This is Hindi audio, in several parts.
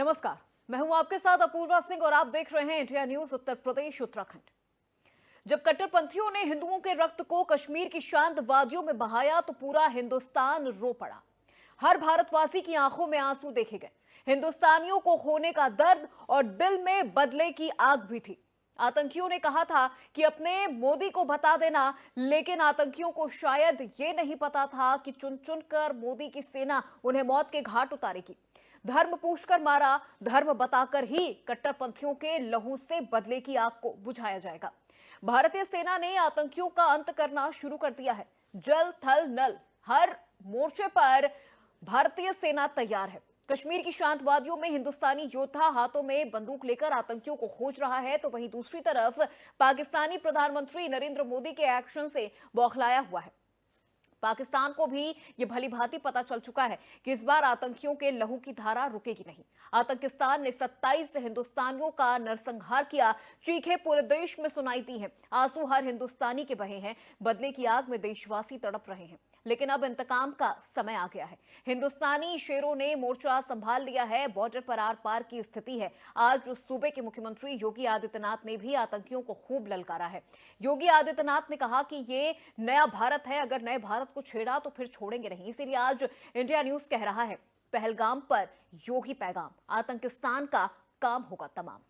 नमस्कार, मैं हूं आपके साथ अपूर्वा सिंह और आप देख रहे हैं इंडिया न्यूज उत्तर प्रदेश उत्तराखंड। जब कट्टरपंथियों ने हिंदुओं के रक्त को कश्मीर की शांत वादियों में बहाया तो पूरा हिंदुस्तान रो पड़ा। हर भारतवासी की आंखों में आंसू देखे गए। हिंदुस्तानियों को खोने का दर्द और दिल में बदले की आग भी थी। आतंकियों ने कहा था कि अपने मोदी को बता देना, लेकिन आतंकियों को शायद ये नहीं पता था कि चुन चुनकर मोदी की सेना उन्हें मौत के घाट उतारेगी। धर्म पूछकर मारा, धर्म बताकर ही कट्टरपंथियों के लहू से बदले की आग को बुझाया जाएगा। भारतीय सेना ने आतंकियों का अंत करना शुरू कर दिया है। जल थल नल हर मोर्चे पर भारतीय सेना तैयार है। कश्मीर की शांत वादियों में हिंदुस्तानी योद्धा हाथों में बंदूक लेकर आतंकियों को खोज रहा है, तो वहीं दूसरी तरफ पाकिस्तानी प्रधानमंत्री नरेंद्र मोदी के एक्शन से बौखलाया हुआ है। पाकिस्तान को भी ये भली भांति पता चल चुका है कि इस बार आतंकियों के लहू की धारा रुकेगी नहीं। आतंकिस्तान ने 27 हिंदुस्तानियों का नरसंहार किया, चीखें पूरे देश में सुनाई दी हैं, आंसू हर हिंदुस्तानी के बहे हैं। बदले की आग में देशवासी तड़प रहे हैं, लेकिन अब इंतकाम का समय आ गया है। हिंदुस्तानी शेरों ने मोर्चा संभाल लिया है। बॉर्डर पर आर पार की स्थिति है। आज सूबे के मुख्यमंत्री योगी आदित्यनाथ ने भी आतंकियों को खूब ललकारा है। योगी आदित्यनाथ ने कहा कि ये नया भारत है, अगर नए भारत को छेड़ा तो फिर छोड़ेंगे नहीं। इसीलिए आज इंडिया न्यूज कह रहा है, पहलगाम पर योगी पैगाम, आतंकिस्तान का काम होगा तमाम।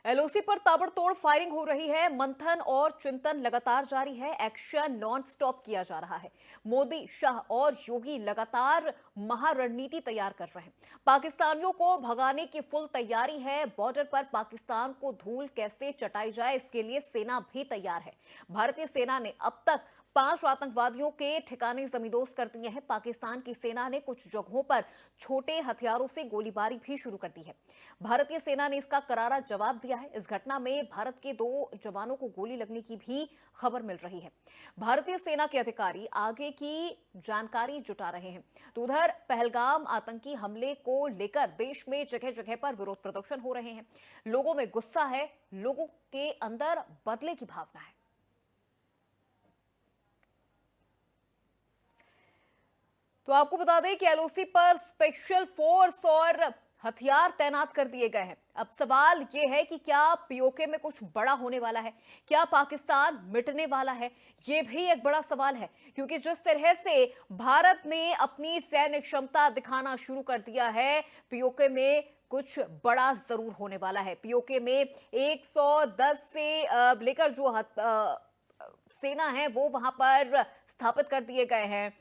एलओसी पर ताबड़तोड़ फायरिंग हो रही है। मंथन और चिंतन लगातार जारी है। एक्शन नॉन स्टॉप किया जा रहा है। मोदी, शाह और योगी लगातार महारणनीति तैयार कर रहे हैं। पाकिस्तानियों को भगाने की फुल तैयारी है। बॉर्डर पर पाकिस्तान को धूल कैसे चटाई जाए, इसके लिए सेना भी तैयार है। भारतीय सेना ने अब तक 5 आतंकवादियों के ठिकाने जमींदोज कर दिए हैं। पाकिस्तान की सेना ने कुछ जगहों पर छोटे हथियारों से गोलीबारी भी शुरू कर दी है। भारतीय सेना ने इसका करारा जवाब दिया है। इस घटना में भारत के 2 जवानों को गोली लगने की भी खबर मिल रही है। भारतीय सेना के अधिकारी आगे की जानकारी जुटा रहे हैं। तो उधर पहलगाम आतंकी हमले को लेकर देश में जगह जगह पर विरोध प्रदर्शन हो रहे हैं। लोगों में गुस्सा है, लोगों के अंदर बदले की भावना है। तो आपको बता दें कि एलओसी पर स्पेशल फोर्स और हथियार तैनात कर दिए गए हैं। अब सवाल यह है कि क्या पीओके में कुछ बड़ा होने वाला है, क्या पाकिस्तान मिटने वाला है? यह भी एक बड़ा सवाल है, क्योंकि जिस तरह से भारत ने अपनी सैन्य क्षमता दिखाना शुरू कर दिया है, पीओके में कुछ बड़ा जरूर होने वाला है। पीओके में 110 से लेकर जो सेना है वो वहां पर स्थापित कर दिए गए हैं।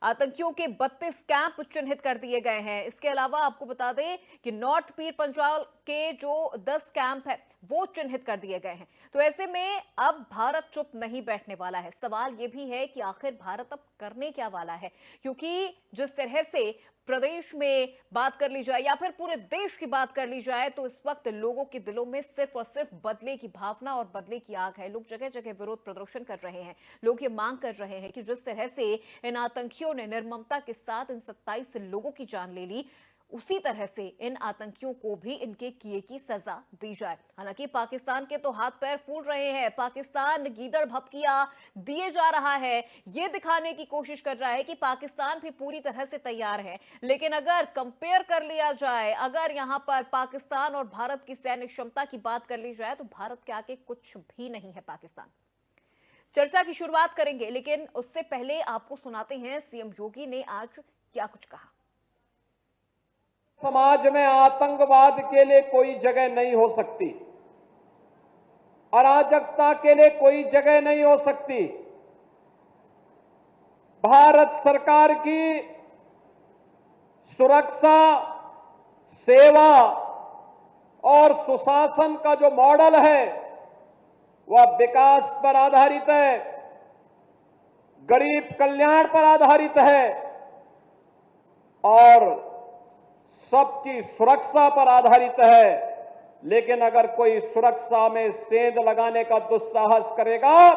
आतंकियों के 32 कैंप चिन्हित कर दिए गए हैं। इसके अलावा आपको बता दें कि नॉर्थ पीर पंजाल के जो 10 कैंप है वो चिन्हित कर दिए गए हैं। तो ऐसे में अब भारत चुप नहीं बैठने वाला है। सवाल यह भी है कि आखिर भारत अब करने क्या वाला है, क्योंकि जिस तरह से प्रदेश में बात कर ली जाए या फिर पूरे देश की बात कर ली जाए, तो इस वक्त लोगों के दिलों में सिर्फ और सिर्फ बदले की भावना और बदले की आग है। लोग जगह जगह विरोध प्रदर्शन कर रहे हैं। लोग ये मांग कर रहे हैं कि जिस तरह से इन आतंकियों ने निर्ममता के साथ इन 27 लोगों की जान ले ली, उसी तरह से इन आतंकियों को भी इनके किए की सजा दी जाए। हालांकि पाकिस्तान के तो हाथ पैर फूल रहे हैं। पाकिस्तान गीदड़ भपकिया दिए जा रहा है, यह दिखाने की कोशिश कर रहा है कि पाकिस्तान भी पूरी तरह से तैयार है। लेकिन अगर कंपेयर कर लिया जाए, अगर यहां पर पाकिस्तान और भारत की सैन्य क्षमता की बात कर ली जाए, तो भारत के आगे कुछ भी नहीं है पाकिस्तान। चर्चा की शुरुआत करेंगे, लेकिन उससे पहले आपको सुनाते हैं सीएम योगी ने आज क्या कुछ कहा। समाज में आतंकवाद के लिए कोई जगह नहीं हो सकती, अराजकता के लिए कोई जगह नहीं हो सकती। भारत सरकार की सुरक्षा, सेवा और सुशासन का जो मॉडल है वह विकास पर आधारित है, गरीब कल्याण पर आधारित है और सबकी सुरक्षा पर आधारित है। लेकिन अगर कोई सुरक्षा में सेंध लगाने का दुस्साहस करेगा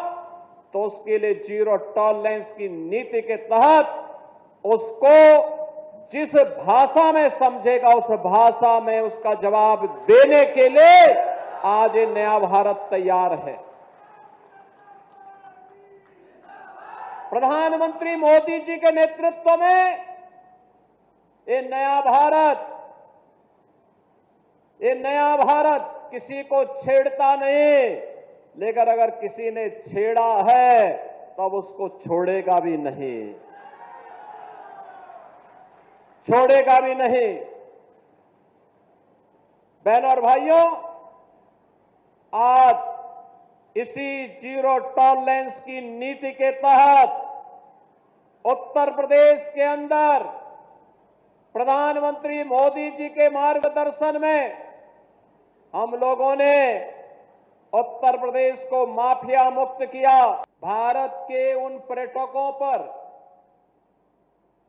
तो उसके लिए जीरो टॉलरेंस की नीति के तहत उसको जिस भाषा में समझेगा उस भाषा में उसका जवाब देने के लिए आज ये नया भारत तैयार है। प्रधानमंत्री मोदी जी के नेतृत्व में ये नया भारत किसी को छेड़ता नहीं, लेकिन अगर किसी ने छेड़ा है तब उसको छोड़ेगा भी नहीं। बहनों और भाइयों, आज इसी जीरो टॉलरेंस की नीति के तहत उत्तर प्रदेश के अंदर प्रधानमंत्री मोदी जी के मार्गदर्शन में हम लोगों ने उत्तर प्रदेश को माफिया मुक्त किया। भारत के उन पर्यटकों पर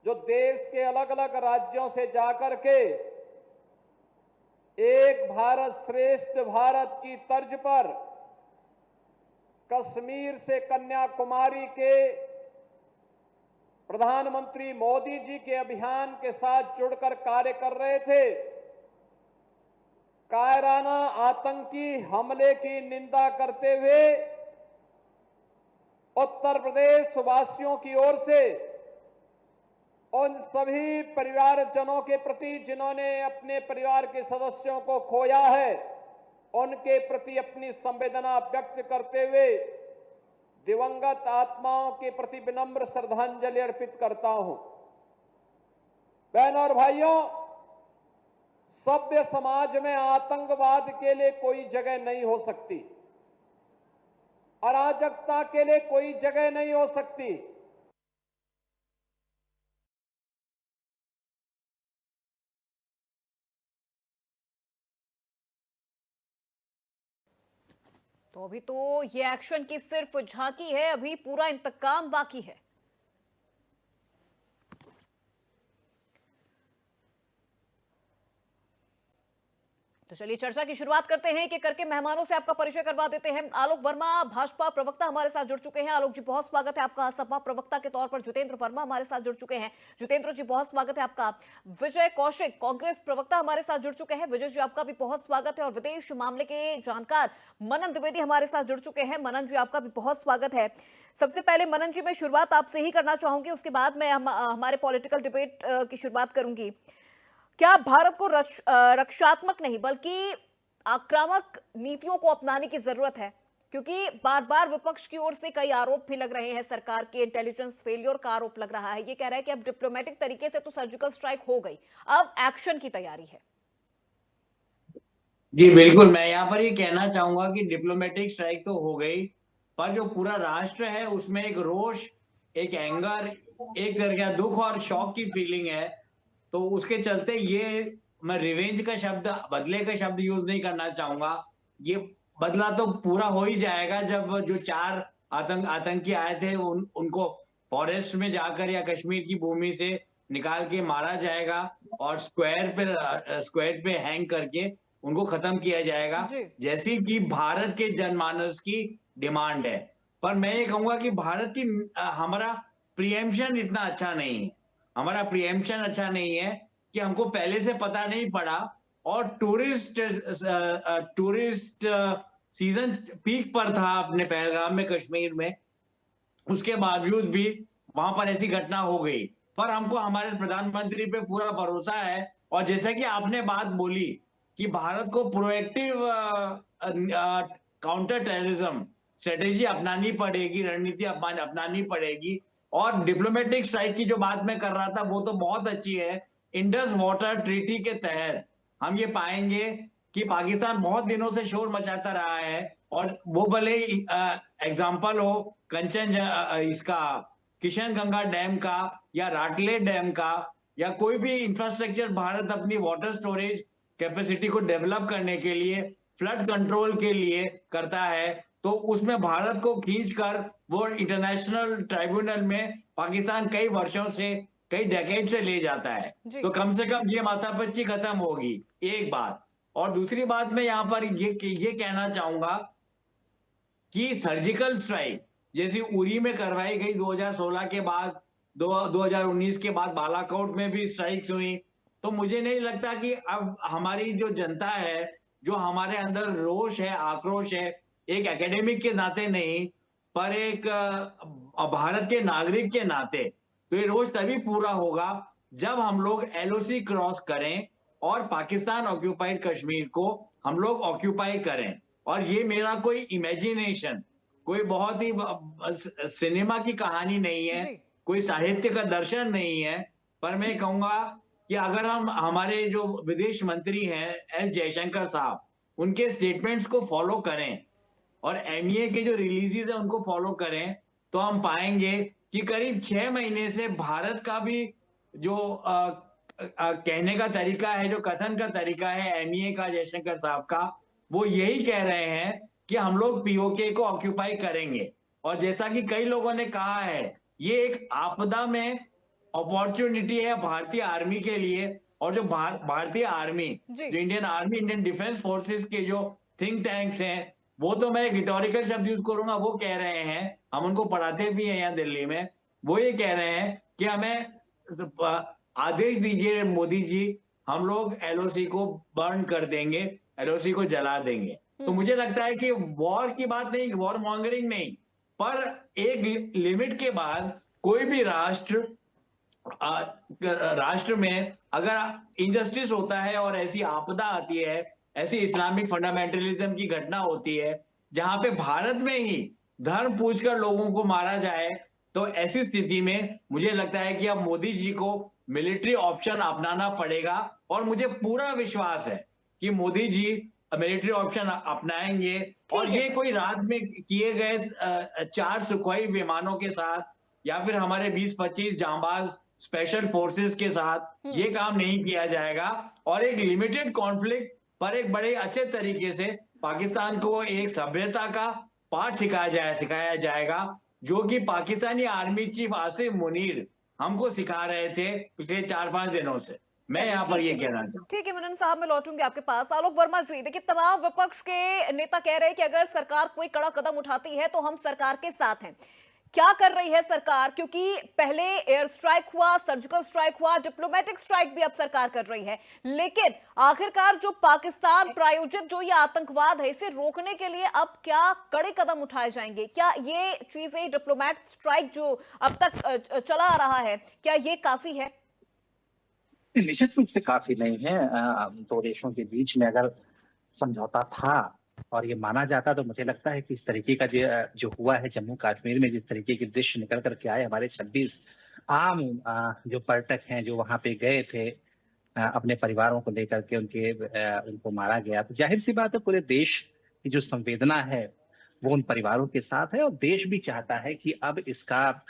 जो देश के अलग अलग राज्यों से जाकर के एक भारत श्रेष्ठ भारत की तर्ज पर कश्मीर से कन्याकुमारी के प्रधानमंत्री मोदी जी के अभियान के साथ जुड़कर कार्य कर रहे थे, कायराना आतंकी हमले की निंदा करते हुए उत्तर प्रदेश वासियों की ओर से उन सभी परिवारजनों के प्रति जिन्होंने अपने परिवार के सदस्यों को खोया है, उनके प्रति अपनी संवेदना व्यक्त करते हुए दिवंगत आत्माओं के प्रति विनम्र श्रद्धांजलि अर्पित करता हूं। बहनों और भाइयों, सभ्य समाज में आतंकवाद के लिए कोई जगह नहीं हो सकती, अराजकता के लिए कोई जगह नहीं हो सकती। तो अभी तो ये एक्शन की सिर्फ झांकी है, अभी पूरा इंतकाम बाकी है। तो चलिए चर्चा की शुरुआत करते हैं कि करके मेहमानों से आपका परिचय करवा देते हैं। आलोक वर्मा भाजपा प्रवक्ता हमारे साथ जुड़ चुके हैं। आलोक जी बहुत स्वागत है आपका। सपा प्रवक्ता के तौर पर जितेंद्र वर्मा हमारे साथ जुड़ चुके हैं। जितेंद्र जी बहुत स्वागत है आपका। विजय कौशिक कांग्रेस प्रवक्ता हमारे साथ जुड़ चुके हैं। विजय जी आपका भी बहुत स्वागत है। और विदेश मामले के जानकार मनन द्विवेदी हमारे साथ जुड़ चुके हैं। मनन जी आपका भी बहुत स्वागत है। सबसे पहले मनन जी मैं शुरुआत आपसे ही करना चाहूंगी, उसके बाद मैं हमारे पॉलिटिकल डिबेट की शुरुआत करूंगी। क्या भारत को रक्षात्मक नहीं बल्कि आक्रामक नीतियों को अपनाने की जरूरत है? क्योंकि बार बार विपक्ष की ओर से कई आरोप भी लग रहे हैं, सरकार के इंटेलिजेंस फेलियर का आरोप लग रहा है। ये कह रहा है कि अब डिप्लोमेटिक तरीके से तो सर्जिकल स्ट्राइक हो गई, अब एक्शन की तैयारी है। जी बिल्कुल, मैं यहाँ पर ये कहना चाहूंगा कि डिप्लोमेटिक स्ट्राइक तो हो गई, पर जो पूरा राष्ट्र है उसमें एक रोष, एक एंगर, एक तरह का दुख और शॉक की फीलिंग है। तो उसके चलते ये मैं रिवेंज का शब्द, बदले का शब्द यूज नहीं करना चाहूंगा। ये बदला तो पूरा हो ही जाएगा जब जो 4 आतंकी आए थे उनको फॉरेस्ट में जाकर या कश्मीर की भूमि से निकाल के मारा जाएगा और स्क्वायर पे हैंग करके उनको खत्म किया जाएगा, जैसी कि भारत के जनमानस की डिमांड है। पर मैं ये कहूंगा कि भारत की हमारा प्रीएम्पशन इतना अच्छा नहीं है। हमारा प्रीएम्पशन अच्छा नहीं है कि हमको पहले से पता नहीं पड़ा, और टूरिस्ट सीजन पीक पर था अपने पहलगाम में, कश्मीर में, उसके बावजूद भी वहां पर ऐसी घटना हो गई। पर हमको हमारे प्रधानमंत्री पे पूरा भरोसा है। और जैसा कि आपने बात बोली कि भारत को प्रोएक्टिव काउंटर टेररिज्म स्ट्रेटेजी अपनानी पड़ेगी, रणनीति अपनानी पड़ेगी। और डिप्लोमेटिक स्ट्राइक की जो बात मैं कर रहा था वो तो बहुत अच्छी है। इंडस वाटर ट्रीटी के तहत हम ये पाएंगे कि पाकिस्तान बहुत दिनों से शोर मचाता रहा है, और वो भले एग्जाम्पल हो इसका किशनगंगा डैम का या राटले डैम का, या कोई भी इंफ्रास्ट्रक्चर भारत अपनी वाटर स्टोरेज कैपेसिटी को डेवलप करने के लिए, फ्लड कंट्रोल के लिए करता है, तो उसमें भारत को खींचकर वो इंटरनेशनल ट्राइब्यूनल में पाकिस्तान कई वर्षों से, कई डेकेड से ले जाता है। तो कम से कम ये माथापच्ची खत्म होगी, एक बात। और दूसरी बात मैं यहाँ पर ये कहना चाहूंगा कि सर्जिकल स्ट्राइक जैसी उरी में करवाई गई 2016 के बाद, 2019 के बाद बालाकोट में भी स्ट्राइक्स हुई। तो मुझे नहीं लगता कि अब हमारी जो जनता है, जो हमारे अंदर रोष है, आक्रोश है, एक एकेडमिक के नाते नहीं, पर एक भारत के नागरिक के नाते, तो ये रोष तभी पूरा होगा जब हम लोग एलओसी क्रॉस करें और पाकिस्तान ऑक्यूपाइड कश्मीर को हम लोग ऑक्यूपाई करें। और ये मेरा कोई इमेजिनेशन, कोई बहुत ही सिनेमा की कहानी नहीं है, जी। कोई साहित्य का दर्शन नहीं है, पर मैं कहूंगा कि अगर हम हमारे जो विदेश मंत्री हैं एस जयशंकर साहब, उनके स्टेटमेंट्स को फॉलो करें और एमईए के जो रिलीजेस है उनको फॉलो करें, तो हम पाएंगे कि करीब 6 महीने से भारत का भी जो कहने का तरीका है, जो कथन का तरीका है एमईए का, जयशंकर साहब का, वो यही कह रहे हैं कि हम लोग पीओके को ऑक्यूपाई करेंगे। और जैसा कि कई लोगों ने कहा है, ये एक आपदा में अपॉर्चुनिटी है भारतीय आर्मी के लिए। और जो भारतीय आर्मी, जी। जो Indian army, Indian defence forces के जो थिंक टैंक्स हैं, वो तो मैं एक रिटोरिकल शब्द यूज करूंगा, वो कह रहे हैं, हम उनको पढ़ाते भी हैं यहाँ दिल्ली में, वो ये कह रहे हैं कि हमें आदेश दीजिए मोदी जी, हम लोग एलओसी को बर्न कर देंगे, एलओसी को जला देंगे। तो मुझे लगता है कि वॉर की बात नहीं, वॉर मॉन्गरिंग नहीं, पर एक लिमिट के बाद कोई भी राष्ट्र में अगर इनजस्टिस होता है और ऐसी आपदा आती है, ऐसी इस्लामिक फंडामेंटलिज्म की घटना होती है जहां पे भारत में ही धर्म पूछकर लोगों को मारा जाए, तो ऐसी स्थिति में मुझे लगता है कि अब मोदी जी को मिलिट्री ऑप्शन अपनाना पड़ेगा। और मुझे पूरा विश्वास है कि मोदी जी मिलिट्री ऑप्शन अपनाएंगे। और ठीक है ये सर। कोई रात में किए गए 4 सुखोई विमानों के साथ या फिर हमारे 20-25 जांबाज स्पेशल फोर्सेस के साथ ये काम नहीं किया जाएगा। और एक लिमिटेड कॉन्फ्लिक्ट पर एक बड़े अच्छे तरीके से पाकिस्तान को एक सभ्यता का पाठ सिखाया जाएगा, जो कि पाकिस्तानी आर्मी चीफ आसिम मुनीर हमको सिखा रहे थे पिछले 4-5 दिनों से। मैं चलिए यहाँ पर ठीक ये है। कहना चाहूँ। ठीक है मनन साहब, मैं लौटूंगी आपके पास। आलोक वर्मा जी, देखिए तमाम विपक्ष के नेता कह रहे हैं कि अगर सरकार कोई कड़ा कदम उठाती है तो हम सरकार के साथ हैं। क्या कर रही है सरकार? क्योंकि पहले एयर स्ट्राइक हुआ, सर्जिकल स्ट्राइक हुआ, डिप्लोमेटिक स्ट्राइक भी अब सरकार कर रही है, लेकिन आखिरकार जो पाकिस्तान प्रायोजित जो ये आतंकवाद है, इसे रोकने के लिए अब क्या कड़े कदम उठाए जाएंगे? क्या ये चीजें, डिप्लोमेट स्ट्राइक जो अब तक चला आ रहा है, क्या ये काफी है? निश्चित रूप से काफी नहीं है। दो देशों के बीच में अगर समझौता था और ये माना जाता, तो मुझे लगता है कि इस तरीके का जो हुआ है जम्मू कश्मीर में, जिस तरीके के दृश्य निकल करके आए, हमारे 26 आम जो पर्यटक हैं जो वहां पे गए थे अपने परिवारों को लेकर के, उनको मारा गया, तो जाहिर सी बात है पूरे देश की जो संवेदना है वो उन परिवारों के साथ है। और देश भी चाहता है कि अब इसका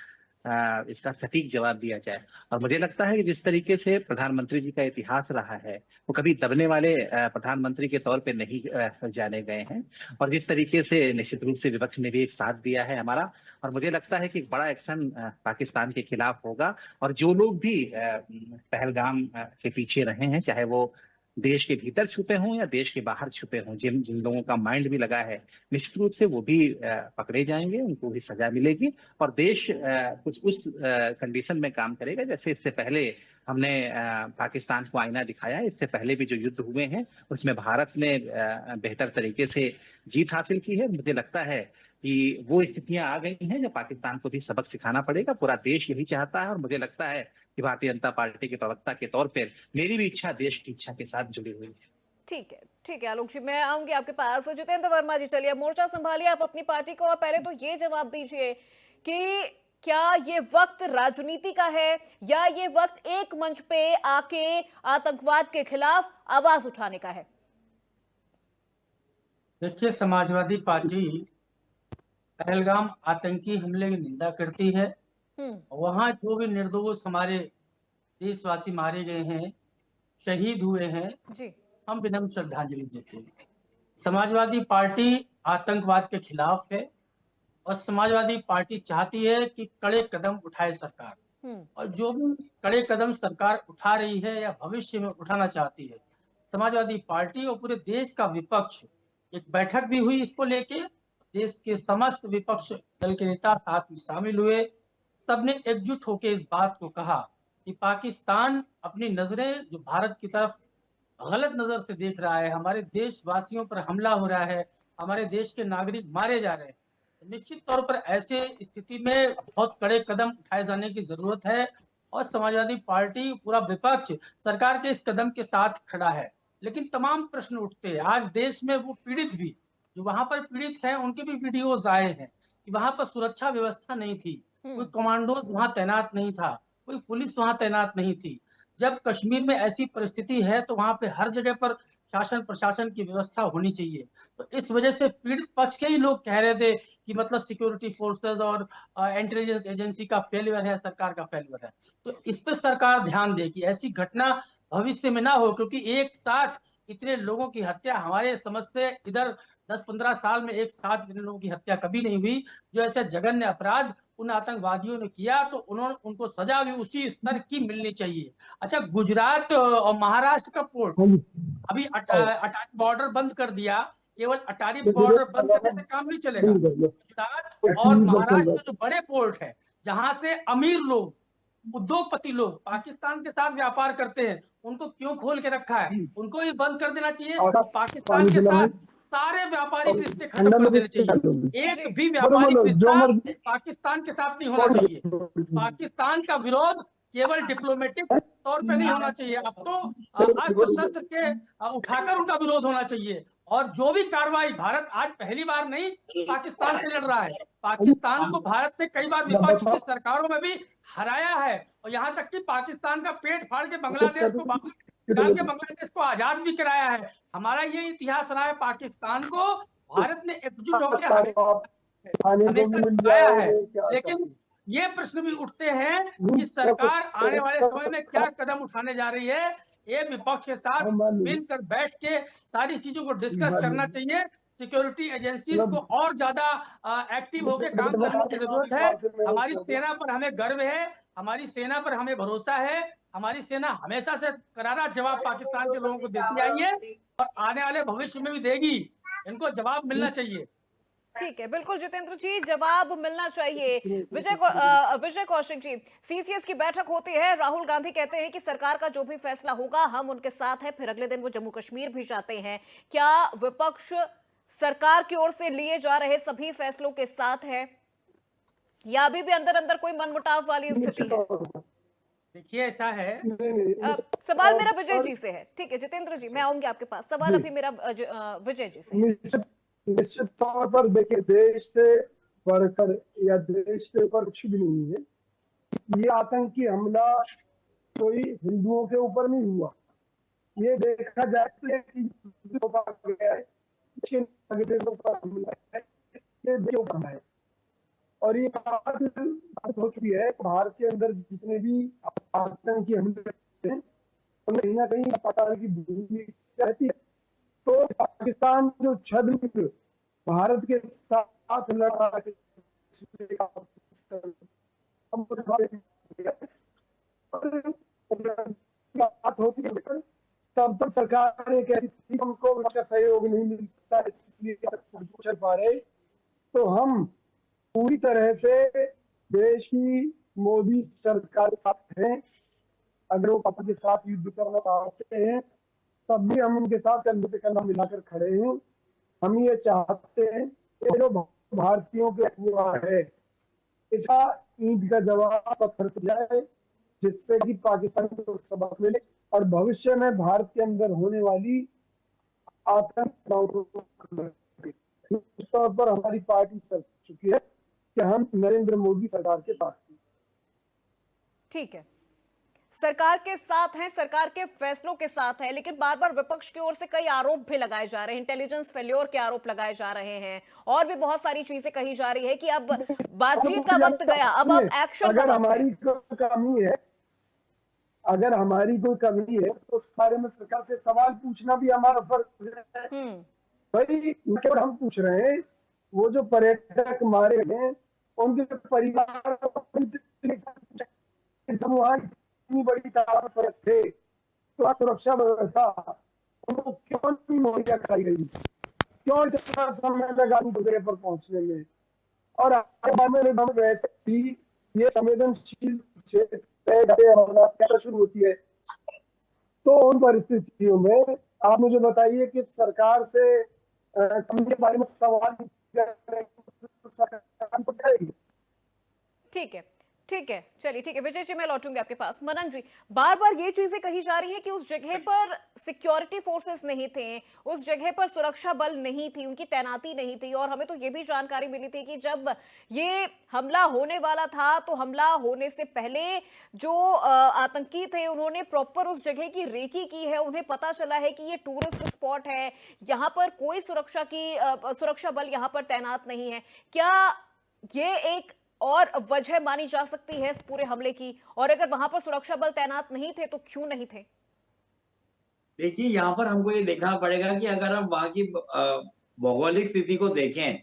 सटीक जवाब दिया जाए। और मुझे लगता है कि जिस तरीके से प्रधानमंत्री जी का इतिहास रहा है, वो कभी दबने वाले प्रधानमंत्री के तौर पे नहीं जाने गए हैं। और जिस तरीके से निश्चित रूप से विपक्ष ने भी एक साथ दिया है हमारा, और मुझे लगता है कि एक बड़ा एक्शन पाकिस्तान के खिलाफ होगा। और जो लोग भी पहलगाम के पीछे रहे हैं, चाहे वो देश के भीतर छुपे हों या देश के बाहर छुपे हों, जिन जिन लोगों का माइंड भी लगा है, निश्चित रूप से वो भी पकड़े जाएंगे, उनको भी सजा मिलेगी। और देश कुछ उस कंडीशन में काम करेगा जैसे इससे पहले हमने पाकिस्तान को आईना दिखाया है। इससे पहले भी जो युद्ध हुए हैं उसमें भारत ने बेहतर तरीके से जीत हासिल की है। मुझे लगता है कि वो स्थितियां आ गई हैं जब पाकिस्तान को भी सबक सिखाना पड़ेगा। पूरा देश यही चाहता है और मुझे लगता है कि भारतीय जनता पार्टी के प्रवक्ता के तौर पर मेरी भी इच्छा देश की इच्छा के साथ जुड़ी हुई है। ठीक है आलोक जी, मैं आऊंगी आपके पास। जितेंद्र वर्मा जी, चलिए मोर्चा संभालिए आप अपनी पार्टी को, और पहले तो ये जवाब दीजिए कि क्या ये वक्त राजनीति का है या ये वक्त एक मंच पे आके आतंकवाद के खिलाफ आवाज उठाने का है? देखिए, समाजवादी पार्टी पहलगाम आतंकी हमले की निंदा करती है। वहां जो भी निर्दोष हमारे देशवासी मारे गए हैं, शहीद हुए हैं, जी। हम विनम्र श्रद्धांजलि देते हैं। समाजवादी पार्टी आतंकवाद के खिलाफ है और समाजवादी पार्टी चाहती है कि कड़े कदम उठाए सरकार। और जो भी कड़े कदम सरकार उठा रही है या भविष्य में उठाना चाहती है, समाजवादी पार्टी और पूरे देश का विपक्ष, एक बैठक भी हुई इसको लेके, देश के समस्त विपक्ष दल के नेता साथ में शामिल हुए। सबने एकजुट होकर इस बात को कहा कि पाकिस्तान अपनी नजरें जो भारत की तरफ गलत नजर से देख रहा है, हमारे देशवासियों पर हमला हो रहा है, हमारे देश के नागरिक मारे जा रहे हैं, निश्चित तौर पर ऐसे स्थिति में बहुत कड़े कदम उठाए जाने की जरूरत है। और समाजवादी पार्टी, पूरा विपक्ष सरकार के इस कदम के साथ खड़ा है। लेकिन तमाम प्रश्न उठते हैं। आज देश में वो पीड़ित भी, जो वहां पर पीड़ित हैं, उनके भी वीडियोज आए हैं कि वहां पर सुरक्षा व्यवस्था नहीं थी, कोई कमांडो वहां तैनात नहीं था, कोई पुलिस वहां तैनात नहीं थी। जब कश्मीर में ऐसी परिस्थिति है तो वहां पे हर जगह पर शासन प्रशासन की व्यवस्था होनी चाहिए। तो इस वजह से पीड़ित पक्ष के ही लोग कह रहे थे कि मतलब सिक्योरिटी फोर्सेस और इंटेलिजेंस एजेंसी का फेलियर है, सरकार का फेलियर है। तो इस पर सरकार ध्यान दे कि ऐसी घटना भविष्य में ना हो, क्योंकि एक साथ इतने लोगों की हत्या हमारे समझ से इधर 10-15 साल में एक साथ इतने लोगों की हत्या कभी नहीं हुई। जो ऐसे जघन्य अपराध उन आतंकवादियों ने किया तो उनको सजा भी उसी स्तर की मिलनी चाहिए। अच्छा, गुजरात और महाराष्ट्र का पोर्ट अभी अटारी बॉर्डर बंद कर दिया। केवल अटारी बॉर्डर बंद करने से काम नहीं चलेगा। गुजरात और महाराष्ट्र जो बड़े पोर्ट है, जहां से अमीर लोग, उद्योगपति लोग पाकिस्तान के साथ व्यापार करते हैं, उनको क्यों खोल के रखा है? उनको ही बंद कर देना चाहिए और पाकिस्तान के साथ सारे व्यापारिक रिश्ते खत्म कर देने चाहिए। एक भी व्यापारिक रिश्ता पाकिस्तान के साथ नहीं होना चाहिए। पाकिस्तान का विरोध केवल डिप्लोमेटिक तौर पे नहीं होना चाहिए, अब तो अस्त्र शस्त्र के उठाकर उनका विरोध होना चाहिए। और जो भी कार्रवाई, भारत आज पहली बार नहीं पाकिस्तान से लड़ रहा है, पाकिस्तान को भारत से कई बार विपक्ष की सरकारों में भी हराया है, और यहाँ तक कि पाकिस्तान का पेट फाड़ के बांग्लादेश को आजाद भी कराया है। हमारा ये इतिहास रहा है। पाकिस्तान को भारत ने एकजुट होकर हमेशा जिताया है। लेकिन ये प्रश्न भी उठते हैं कि सरकार आने वाले समय में क्या कदम उठाने जा रही है। ये विपक्ष के साथ मिलकर बैठ के सारी चीजों को डिस्कस करना चाहिए। सिक्योरिटी एजेंसीज को और ज्यादा एक्टिव होकर काम करने की जरूरत है। हमारी सेना पर हमें गर्व है, हमारी सेना पर हमें भरोसा है। हमारी सेना हमेशा से करारा जवाब पाकिस्तान के लोगों को देती आई है और आने वाले भविष्य में भी देगी। इनको जवाब मिलना चाहिए। ठीक है, बिल्कुल जितेंद्र जी, जवाब मिलना चाहिए। विजय कौशिक जी, सीसीएस की बैठक होती है, राहुल गांधी कहते हैं कि सरकार का जो भी फैसला होगा हम उनके साथ हैं, फिर अगले दिन वो जम्मू कश्मीर भी जाते हैं। क्या विपक्ष सरकार की ओर से लिए जा रहे सभी फैसलों के साथ है, या अभी भी अंदर अंदर कोई मनमुटाव वाली स्थिति है? देखिए, ऐसा है, सवाल मेरा विजय जी से है। ठीक है जितेंद्र जी, मैं आऊंगी आपके पास। सवाल अभी मेरा विजय जी से। निश्चित तौर पर देखिए, देश से बढ़कर या देश से ऊपर कुछ भी नहीं है। ये आतंकी हमला कोई हिंदुओं के ऊपर नहीं हुआ। ये देखा जाए तो ये और ये बात हो चुकी है। भारत के अंदर जितने भी आतंकी हमले हैं उनमें कहीं ना कहीं पाकिस्तान की भूमिका रहती है। तो पाकिस्तान जो छद्म भारत के साथ लड़ रहा है, बात होती है तब तक सरकार ने कह रही हमको उसका सहयोग नहीं मिलता, इसलिए चल पा रहे। तो हम पूरी तरह से देश की मोदी सरकार के साथ हैं। अगर वो पापा के साथ युद्ध करना चाहते हैं तब भी हम उनके साथ कंधे से कंधा मिलाकर खड़े हैं। हम ये चाहते हैं कि जो भारतीयों के हुआ है इसका ईंट का जवाब पत्थर से जाए, जिससे कि पाकिस्तान को सबक मिले और भविष्य में भारत के अंदर होने वाली आतंक तौर पर हमारी पार्टी चल चुकी है कि हम नरेंद्र मोदी सरकार के साथ हैं। ठीक है, सरकार के साथ हैं, सरकार के फैसलों के साथ हैं, लेकिन बार बार विपक्ष की ओर से कई आरोप भी लगाए जा रहे हैं, इंटेलिजेंस फेल्योर के आरोप लगाए जा रहे हैं और भी बहुत सारी चीजें कही जा रही है कि अब बातचीत का वक्त गया, अब एक्शन का वक्त है। हमारी कोई कमी है, अगर हमारी कोई कमी है तो उस बारे में सरकार से सवाल पूछना भी हमारा फर्ज है। भाई केवल हम पूछ रहे हैं, वो जो पर्यटक मारे हैं उनके परिवार इतनी बड़ी ताकत थे तो सुरक्षा व्यवस्था उनको क्यों नहीं मुहैया कराई गई, क्यों इतना समय लगा दूसरे पर पहुंचने में। और वैसे भी ये संवेदनशील क्षेत्र है जहाँ पे हमारा यात्रा शुरू होती है। तो उन परिस्थितियों में आप मुझे बताइए कि सरकार से हम के बारे में सवाल तो सरकार को करेगी। ठीक है चलिए ठीक है विजय जी, मैं लौटूंगी आपके पास। मनन जी, बार बार ये चीजें कही जा रही है कि उस जगह पर सिक्योरिटी फोर्सेस नहीं थे, उस जगह पर सुरक्षा बल नहीं थी, उनकी तैनाती नहीं थी। और हमें तो ये भी जानकारी मिली थी कि जब ये हमला होने वाला था तो हमला होने से पहले जो आतंकी थे उन्होंने प्रॉपर उस जगह की रेकी की है। उन्हें पता चला है कि ये टूरिस्ट स्पॉट है, यहाँ पर कोई सुरक्षा बल यहाँ पर तैनात नहीं है। क्या ये एक और वजह मानी जा सकती है इस पूरे हमले की? और अगर वहां पर सुरक्षा बल तैनात नहीं थे तो क्यों नहीं थे? देखिए, यहाँ पर हमको ये देखना पड़ेगा कि अगर हम वहां की भौगोलिक स्थिति को देखें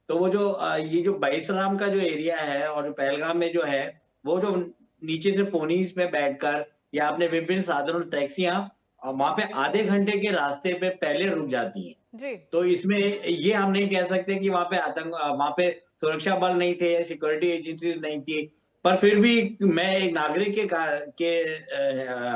तो वो जो ये जो बाईसराम का जो एरिया है और जो पहलगाम में जो है, वो जो नीचे से पोनीज में बैठकर या अपने विभिन्न साधनों टैक्सियां वहां पे आधे घंटे के रास्ते पे पहले रुक जाती हैं। जी तो इसमें ये हम नहीं कह सकते कि वहां पे सुरक्षा बल नहीं थे या सिक्योरिटी एजेंसीज नहीं थी। पर फिर भी मैं एक नागरिक के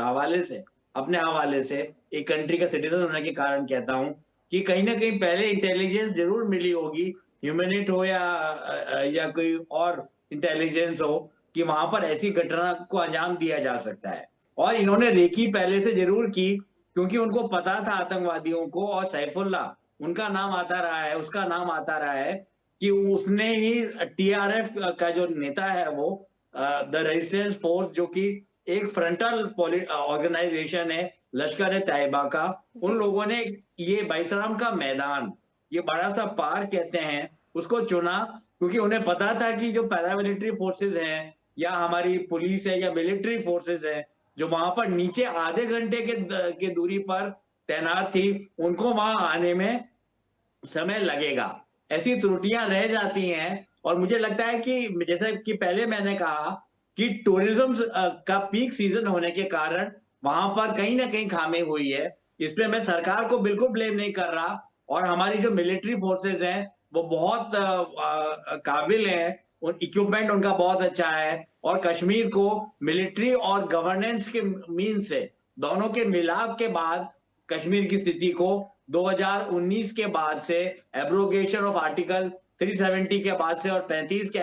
हवाले से, अपने हवाले से, एक कंट्री का सिटीजन होने के कारण कहता हूं कि कहीं ना कहीं पहले इंटेलिजेंस जरूर मिली होगी, ह्यूमनिट हो या कोई और इंटेलिजेंस हो, कि वहां पर ऐसी घटना को अंजाम दिया जा सकता है। और इन्होंने रेकी पहले से जरूर की, क्योंकि उनको पता था आतंकवादियों को, और सैफुल्लाह उनका नाम आता रहा है, उसका नाम आता रहा है कि उसने ही टीआरएफ का जो नेता है वो द रेजिस्टेंस फोर्स, जो कि एक फ्रंटल ऑर्गेनाइजेशन है लश्कर ए तैयबा का, उन लोगों ने ये बाईसराम का मैदान, ये बड़ा सा पार्क कहते हैं, उसको चुना, क्योंकि उन्हें पता था कि जो पैरामिलिट्री फोर्सेस हैं या हमारी पुलिस है या मिलिट्री फोर्सेस है जो वहां पर नीचे आधे घंटे के दूरी पर तैनात थी, उनको वहां आने में समय लगेगा। ऐसी त्रुटियां रह जाती हैं। और मुझे लगता है कि जैसे कि पहले मैंने कहा कि टूरिज्म का पीक सीजन होने के कारण वहां पर कहीं ना कहीं खामी हुई है। इसमें मैं सरकार को बिल्कुल ब्लेम नहीं कर रहा, और हमारी जो मिलिट्री फोर्सेस हैं वो बहुत काबिल हैं, इक्विपमेंट उनका बहुत अच्छा है, और कश्मीर को मिलिट्री और गवर्नेंस के मीन से, दोनों के मिलाप के बाद कश्मीर की स्थिति को 2019 के बाद से, एब्रोगेशन ऑफ आर्टिकल 370 के बाद से और 35 के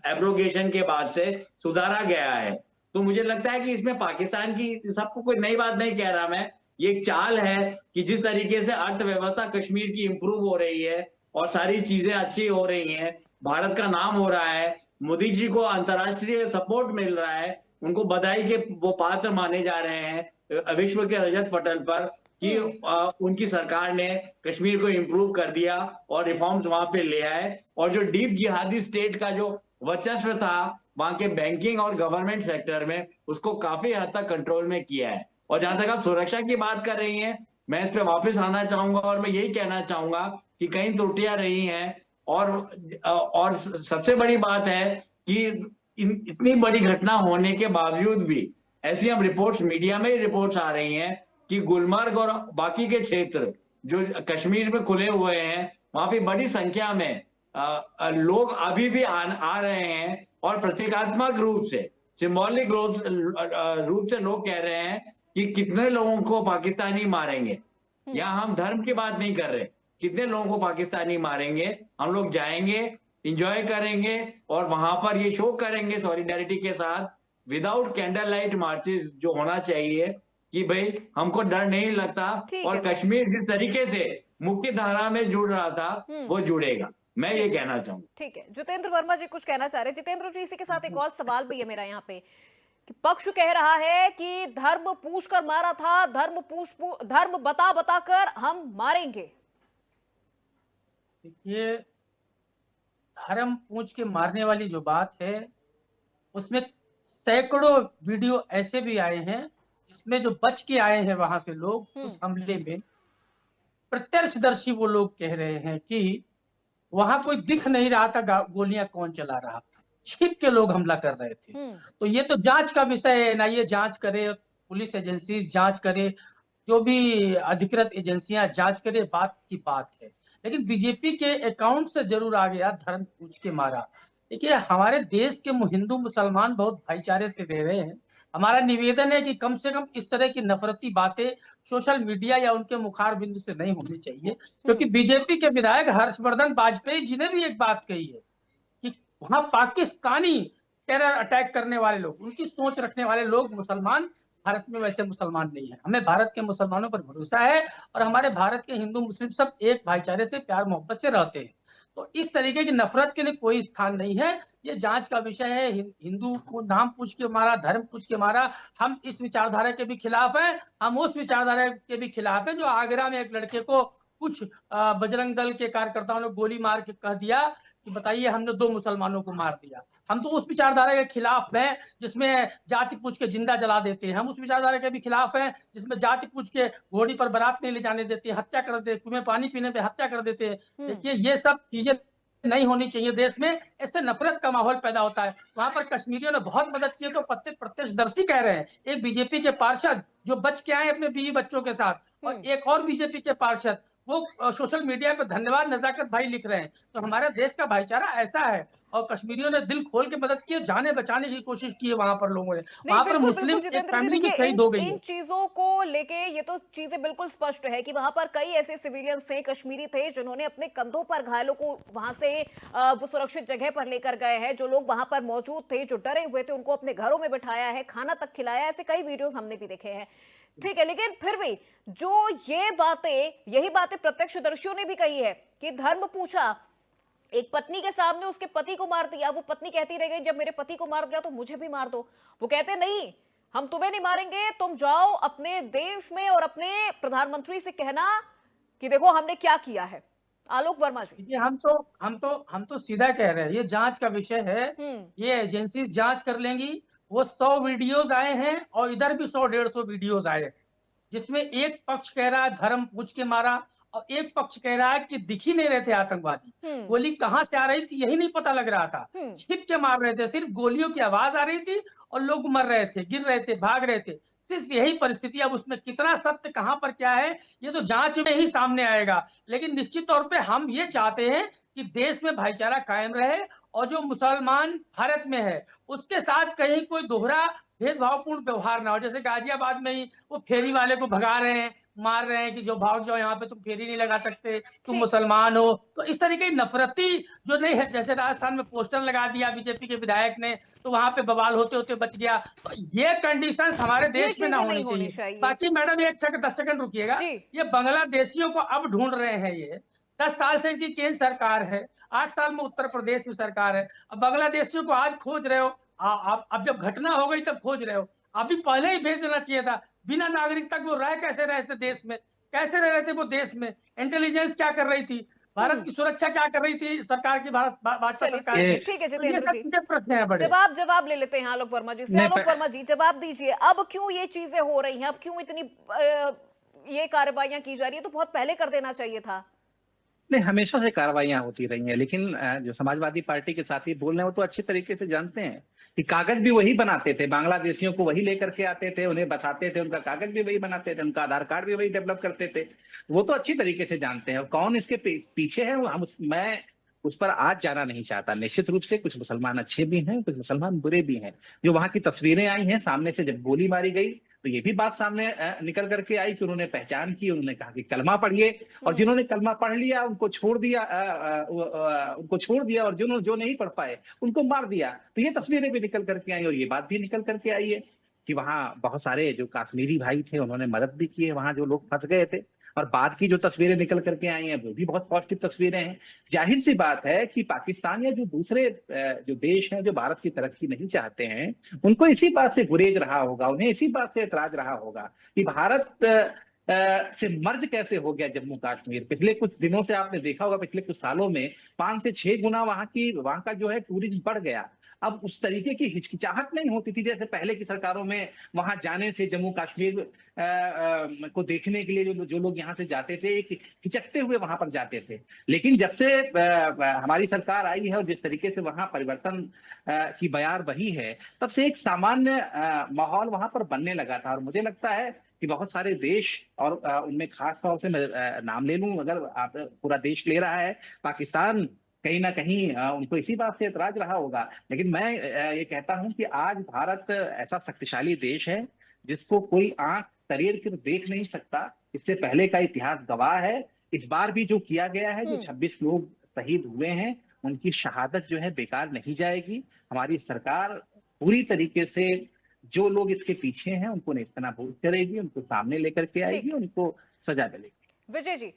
एब्रोगेशन के बाद से सुधारा गया है। तो मुझे लगता है कि इसमें पाकिस्तान की, सबको कोई नई बात नहीं कह रहा मैं, ये एक चाल है कि जिस तरीके से अर्थव्यवस्था कश्मीर की इंप्रूव हो रही है और सारी चीजें अच्छी हो रही हैं, भारत का नाम हो रहा है, मोदी जी को अंतर्राष्ट्रीय सपोर्ट मिल रहा है, उनको बधाई के वो पात्र माने जा रहे हैं विश्व के रजत पटल पर कि उनकी सरकार ने कश्मीर को इंप्रूव कर दिया और रिफॉर्म्स वहां पे ले आए, और जो डीप जिहादी स्टेट का जो वर्चस्व था वहां के बैंकिंग और गवर्नमेंट सेक्टर में, उसको काफी हद तक कंट्रोल में किया है। और जहां तक आप सुरक्षा की बात कर रही हैं, मैं इस पे वापस आना चाहूंगा और मैं यही कहना चाहूंगा कि कई त्रुटियां रही हैं, और सबसे बड़ी बात है कि इतनी बड़ी घटना होने के बावजूद भी ऐसी हम रिपोर्ट्स, मीडिया में ही रिपोर्ट्स आ रही हैं कि गुलमर्ग और बाकी के क्षेत्र जो कश्मीर में खुले हुए हैं, वहां पे बड़ी संख्या में लोग अभी भी आ रहे हैं, और प्रतीकात्मक रूप से, सिंबॉलिक रूप से लोग कह रहे हैं कि कितने लोगों को पाकिस्तानी मारेंगे। यहाँ हम धर्म की बात नहीं कर रहे, कितने लोगों को पाकिस्तानी मारेंगे, हम लोग जाएंगे, इंजॉय करेंगे और वहां पर ये शो करेंगे सॉलिडारिटी के साथ, विदाउट कैंडल लाइट मार्चेस जो होना चाहिए, कि भाई हमको डर नहीं लगता, और कश्मीर जिस तरीके से मुख्य धारा में जुड़ रहा था वो जुड़ेगा, मैं ये कहना चाहूंगा। ठीक है, जितेंद्र वर्मा जी कुछ कहना चाह रहे हैं। जितेंद्र जी, इसी के साथ एक और सवाल भी है मेरा यहाँ पे, कि पक्ष कह रहा है कि धर्म पूछ कर मारा था, धर्म बता कर हम मारेंगे। ये धर्म पूछ के मारने वाली जो बात है, उसमें सैकड़ों वीडियो ऐसे भी आए हैं जिसमें जो बच के आए हैं वहां से लोग उस हमले में, प्रत्यक्षदर्शी वो लोग कह रहे हैं कि वहां कोई दिख नहीं रहा था गोलियां कौन चला रहा था, छिप के लोग हमला कर रहे थे। तो ये तो जांच का विषय है, एनआईए जांच करे, पुलिस एजेंसी जांच करे, जो भी अधिकृत एजेंसियां जांच करे, बात की बात है। लेकिन बीजेपी के अकाउंट से जरूर आ गया धर्म पूछ के मारा। देखिए, हमारे देश के हिंदू मुसलमान बहुत भाईचारे से रह रहे हैं। हमारा निवेदन है कि कम से कम इस तरह की नफरती बातें सोशल मीडिया या उनके मुखार बिंदु से नहीं होनी चाहिए, क्योंकि बीजेपी के विधायक हर्षवर्धन वाजपेयी जी ने भी एक बात कही है कि वहां पाकिस्तानी टेरर अटैक करने वाले लोग, उनकी सोच रखने वाले लोग मुसलमान, भारत में वैसे मुसलमान नहीं है। हमें भारत के मुसलमानों पर भरोसा है और हमारे भारत के हिंदू मुस्लिम सब एक भाईचारे से प्यार मोहब्बत से रहते हैं। तो इस तरीके की नफरत के लिए कोई स्थान नहीं है। ये जांच का विषय है। हिंदू को नाम पूछ के मारा, धर्म पूछ के मारा, हम इस विचारधारा के भी खिलाफ हैं। हम उस विचारधारा के भी खिलाफ हैं जो आगरा में एक लड़के को कुछ बजरंग दल के कार्यकर्ताओं ने गोली मार के कह दिया कि बताइए हमने 2 मुसलमानों को मार दिया। हम तो उस विचारधारा के खिलाफ हैं जिसमें जाति पूछ के जिंदा जला देते हैं। हम उस विचारधारा के भी खिलाफ हैं जिसमें जाति पूछ के घोड़ी पर बारात नहीं ले जाने देते, हत्या कर देते, कुएं पानी पीने पे हत्या कर देते हैं। देखिए, ये सब चीजें नहीं होनी चाहिए देश में। इससे नफरत का माहौल पैदा होता है। वहां पर कश्मीरियों ने बहुत मदद की, तो प्रत्यक्षदर्शी कह रहे हैं। एक बीजेपी के पार्षद जो बच के आए अपने बीवी बच्चों के साथ, और एक और बीजेपी के पार्षद वो सोशल मीडिया पे धन्यवाद नजाकत भाई लिख रहे हैं। तो हमारे देश का भाईचारा ऐसा है, और कश्मीरियों ने दिल खोल के मदद की, जाने बचाने की कोशिश की है वहां पर लोगों ने। वहां पर मुस्लिम एक फैमिली की शहीद हो गई है। इन चीजों को लेके ये तो चीजें बिल्कुल स्पष्ट है कि वहां पर कई ऐसे सिविलियंस थे, कश्मीरी थे, जिन्होंने अपने कंधों पर घायलों को वहां से वो सुरक्षित जगह पर लेकर गए हैं। जो लोग वहां पर मौजूद थे, जो डरे हुए थे, उनको अपने घरों में बिठाया है, खाना तक खिलाया। ऐसे कई वीडियोस हमने भी देखे हैं। ठीक है, लेकिन फिर भी जो यही बातें प्रत्यक्षदर्शियों ने भी कही है कि धर्म पूछा, एक पत्नी के सामने उसके पति को मार दिया। वो पत्नी कहती रह गई जब मेरे पति को मार दिया तो मुझे भी मार दो। वो कहते नहीं, हम तुम्हें नहीं मारेंगे, तुम जाओ अपने देश में और अपने प्रधानमंत्री से कहना कि देखो हमने क्या किया है। आलोक वर्मा जी, हम तो सीधा कह रहे हैं, ये जांच का विषय है। ये एजेंसी जांच कर लेंगी। वो 100 वीडियोज आए हैं और इधर भी 100-150 वीडियोज आए हैं, जिसमें एक पक्ष कह रहा है धर्म पूछ के मारा, और एक पक्ष कह रहा है कि दिख ही नहीं रहे थे आतंकवादी। गोली कहां से आ रही थी यही नहीं पता लग रहा था, छिप के मार रहे थे, सिर्फ गोलियों की आवाज आ रही थी और लोग मर रहे थे, गिर रहे थे, भाग रहे थे। सिर्फ यही परिस्थिति। अब उसमें कितना सत्य कहां पर क्या है ये तो जांच में ही सामने आएगा। लेकिन निश्चित तौर पे हम ये चाहते हैं कि देश में भाईचारा कायम रहे, और जो मुसलमान भारत में है उसके साथ कहीं कोई दोहरा भेदभावपूर्ण व्यवहार ना हो। जैसे गाजियाबाद में ही वो फेरी वाले को भगा रहे हैं, मार रहे हैं कि जो भाग जाओ, यहाँ पे तुम फेरी नहीं लगा सकते, तुम मुसलमान हो। तो इस तरीके की नफरती जो नहीं है, जैसे राजस्थान में पोस्टर लगा दिया बीजेपी के विधायक ने, तो वहां पे बवाल होते होते बच गया। तो ये कंडीशन हमारे देश में ना होनी चाहिए। बाकी मैडम 10 सेकंड रुकिएगा। ये बांग्लादेशियों को अब ढूंढ रहे हैं। ये 10 साल से इनकी केंद्र सरकार है, 8 साल में उत्तर प्रदेश में सरकार है। अब बांग्लादेशियों को आज खोज रहे हो। आप अब जब घटना हो गई तब खोज रहे हो। अभी पहले ही भेज देना चाहिए था। बिना नागरिकता वो रह कैसे रहे थे देश में, कैसे रह रहे थे वो देश में? इंटेलिजेंस क्या कर रही थी, भारत की सुरक्षा क्या कर रही थी सरकार की, भाजपा सरकार की? ठीक है जितेंद्र जी, प्रश्न है बड़े। जवाब ले लेते हैं आलोक वर्मा जी से। आलोक वर्मा जी, जवाब दीजिए, अब क्यों ये चीजें हो रही हैं, अब क्यों इतनी ये कार्रवाइयां की जा रही है? तो बहुत पहले कर देना चाहिए था। नहीं, हमेशा से कार्रवाइयां होती रही हैं, लेकिन जो समाजवादी पार्टी के साथी बोल रहे हैं वो तो अच्छे तरीके से जानते हैं कि कागज भी वही बनाते थे, बांग्लादेशियों को वही लेकर के आते थे, उन्हें बताते थे, उनका कागज भी वही बनाते थे, उनका आधार कार्ड भी वही डेवलप करते थे। वो तो अच्छी तरीके से जानते हैं। और कौन इसके पीछे है मैं उस पर आज जाना नहीं चाहता। निश्चित रूप से कुछ मुसलमान अच्छे भी हैं, कुछ मुसलमान बुरे भी हैं। जो वहां की तस्वीरें आई हैं सामने से, जब गोली मारी गई तो ये भी बात सामने निकल करके आई कि उन्होंने पहचान की, उन्होंने कहा कि कलमा पढ़िए, और जिन्होंने कलमा पढ़ लिया उनको छोड़ दिया, और जो नहीं पढ़ पाए उनको मार दिया। तो ये तस्वीरें भी निकल करके आई, और ये बात भी निकल करके आई है कि वहां बहुत सारे जो कश्मीरी भाई थे उन्होंने मदद भी की है, वहां जो लोग फंस गए थे। और बाद की जो तस्वीरें निकल करके आई हैं वो भी बहुत पॉजिटिव तस्वीरें हैं। जाहिर सी बात है कि पाकिस्तान या जो दूसरे जो देश हैं जो भारत की तरक्की नहीं चाहते हैं, उनको इसी बात से गुरेज रहा होगा, उन्हें इसी बात से एतराज रहा होगा कि भारत से मर्ज कैसे हो गया जम्मू कश्मीर। पिछले कुछ दिनों से आपने देखा होगा, पिछले कुछ सालों में 5 से 6 गुना वहां का जो है टूरिज्म बढ़ गया। अब उस तरीके की हिचकिचाहट नहीं होती थी जैसे पहले की सरकारों में। वहां जाने से, जम्मू कश्मीर को देखने के लिए जो लोग यहाँ से जाते थे, एक हिचकते हुए वहां पर जाते थे। लेकिन जब से हमारी सरकार आई है और जिस तरीके से वहां परिवर्तन की बयार बही है, तब से एक सामान्य माहौल वहां पर बनने लगा था। और मुझे लगता है कि बहुत सारे देश, और उनमें खास तौर से मैं नाम ले लूं, अगर आप पूरा देश ले रहा है, पाकिस्तान कहीं ना कहीं उनको इसी बात से एतराज रहा होगा। लेकिन मैं ये कहता हूं कि आज भारत ऐसा शक्तिशाली देश है जिसको कोई आंख तरेर कर देख नहीं सकता। इससे पहले का इतिहास गवाह है। इस बार भी जो किया गया है, जो 26 लोग शहीद हुए हैं, उनकी शहादत जो है बेकार नहीं जाएगी। हमारी सरकार पूरी तरीके से जो लोग इसके पीछे हैं उनको नेस्तनाबूद करेगी, उनको सामने लेकर के आएगी, उनको सजा दिलाएगी। विजय जी,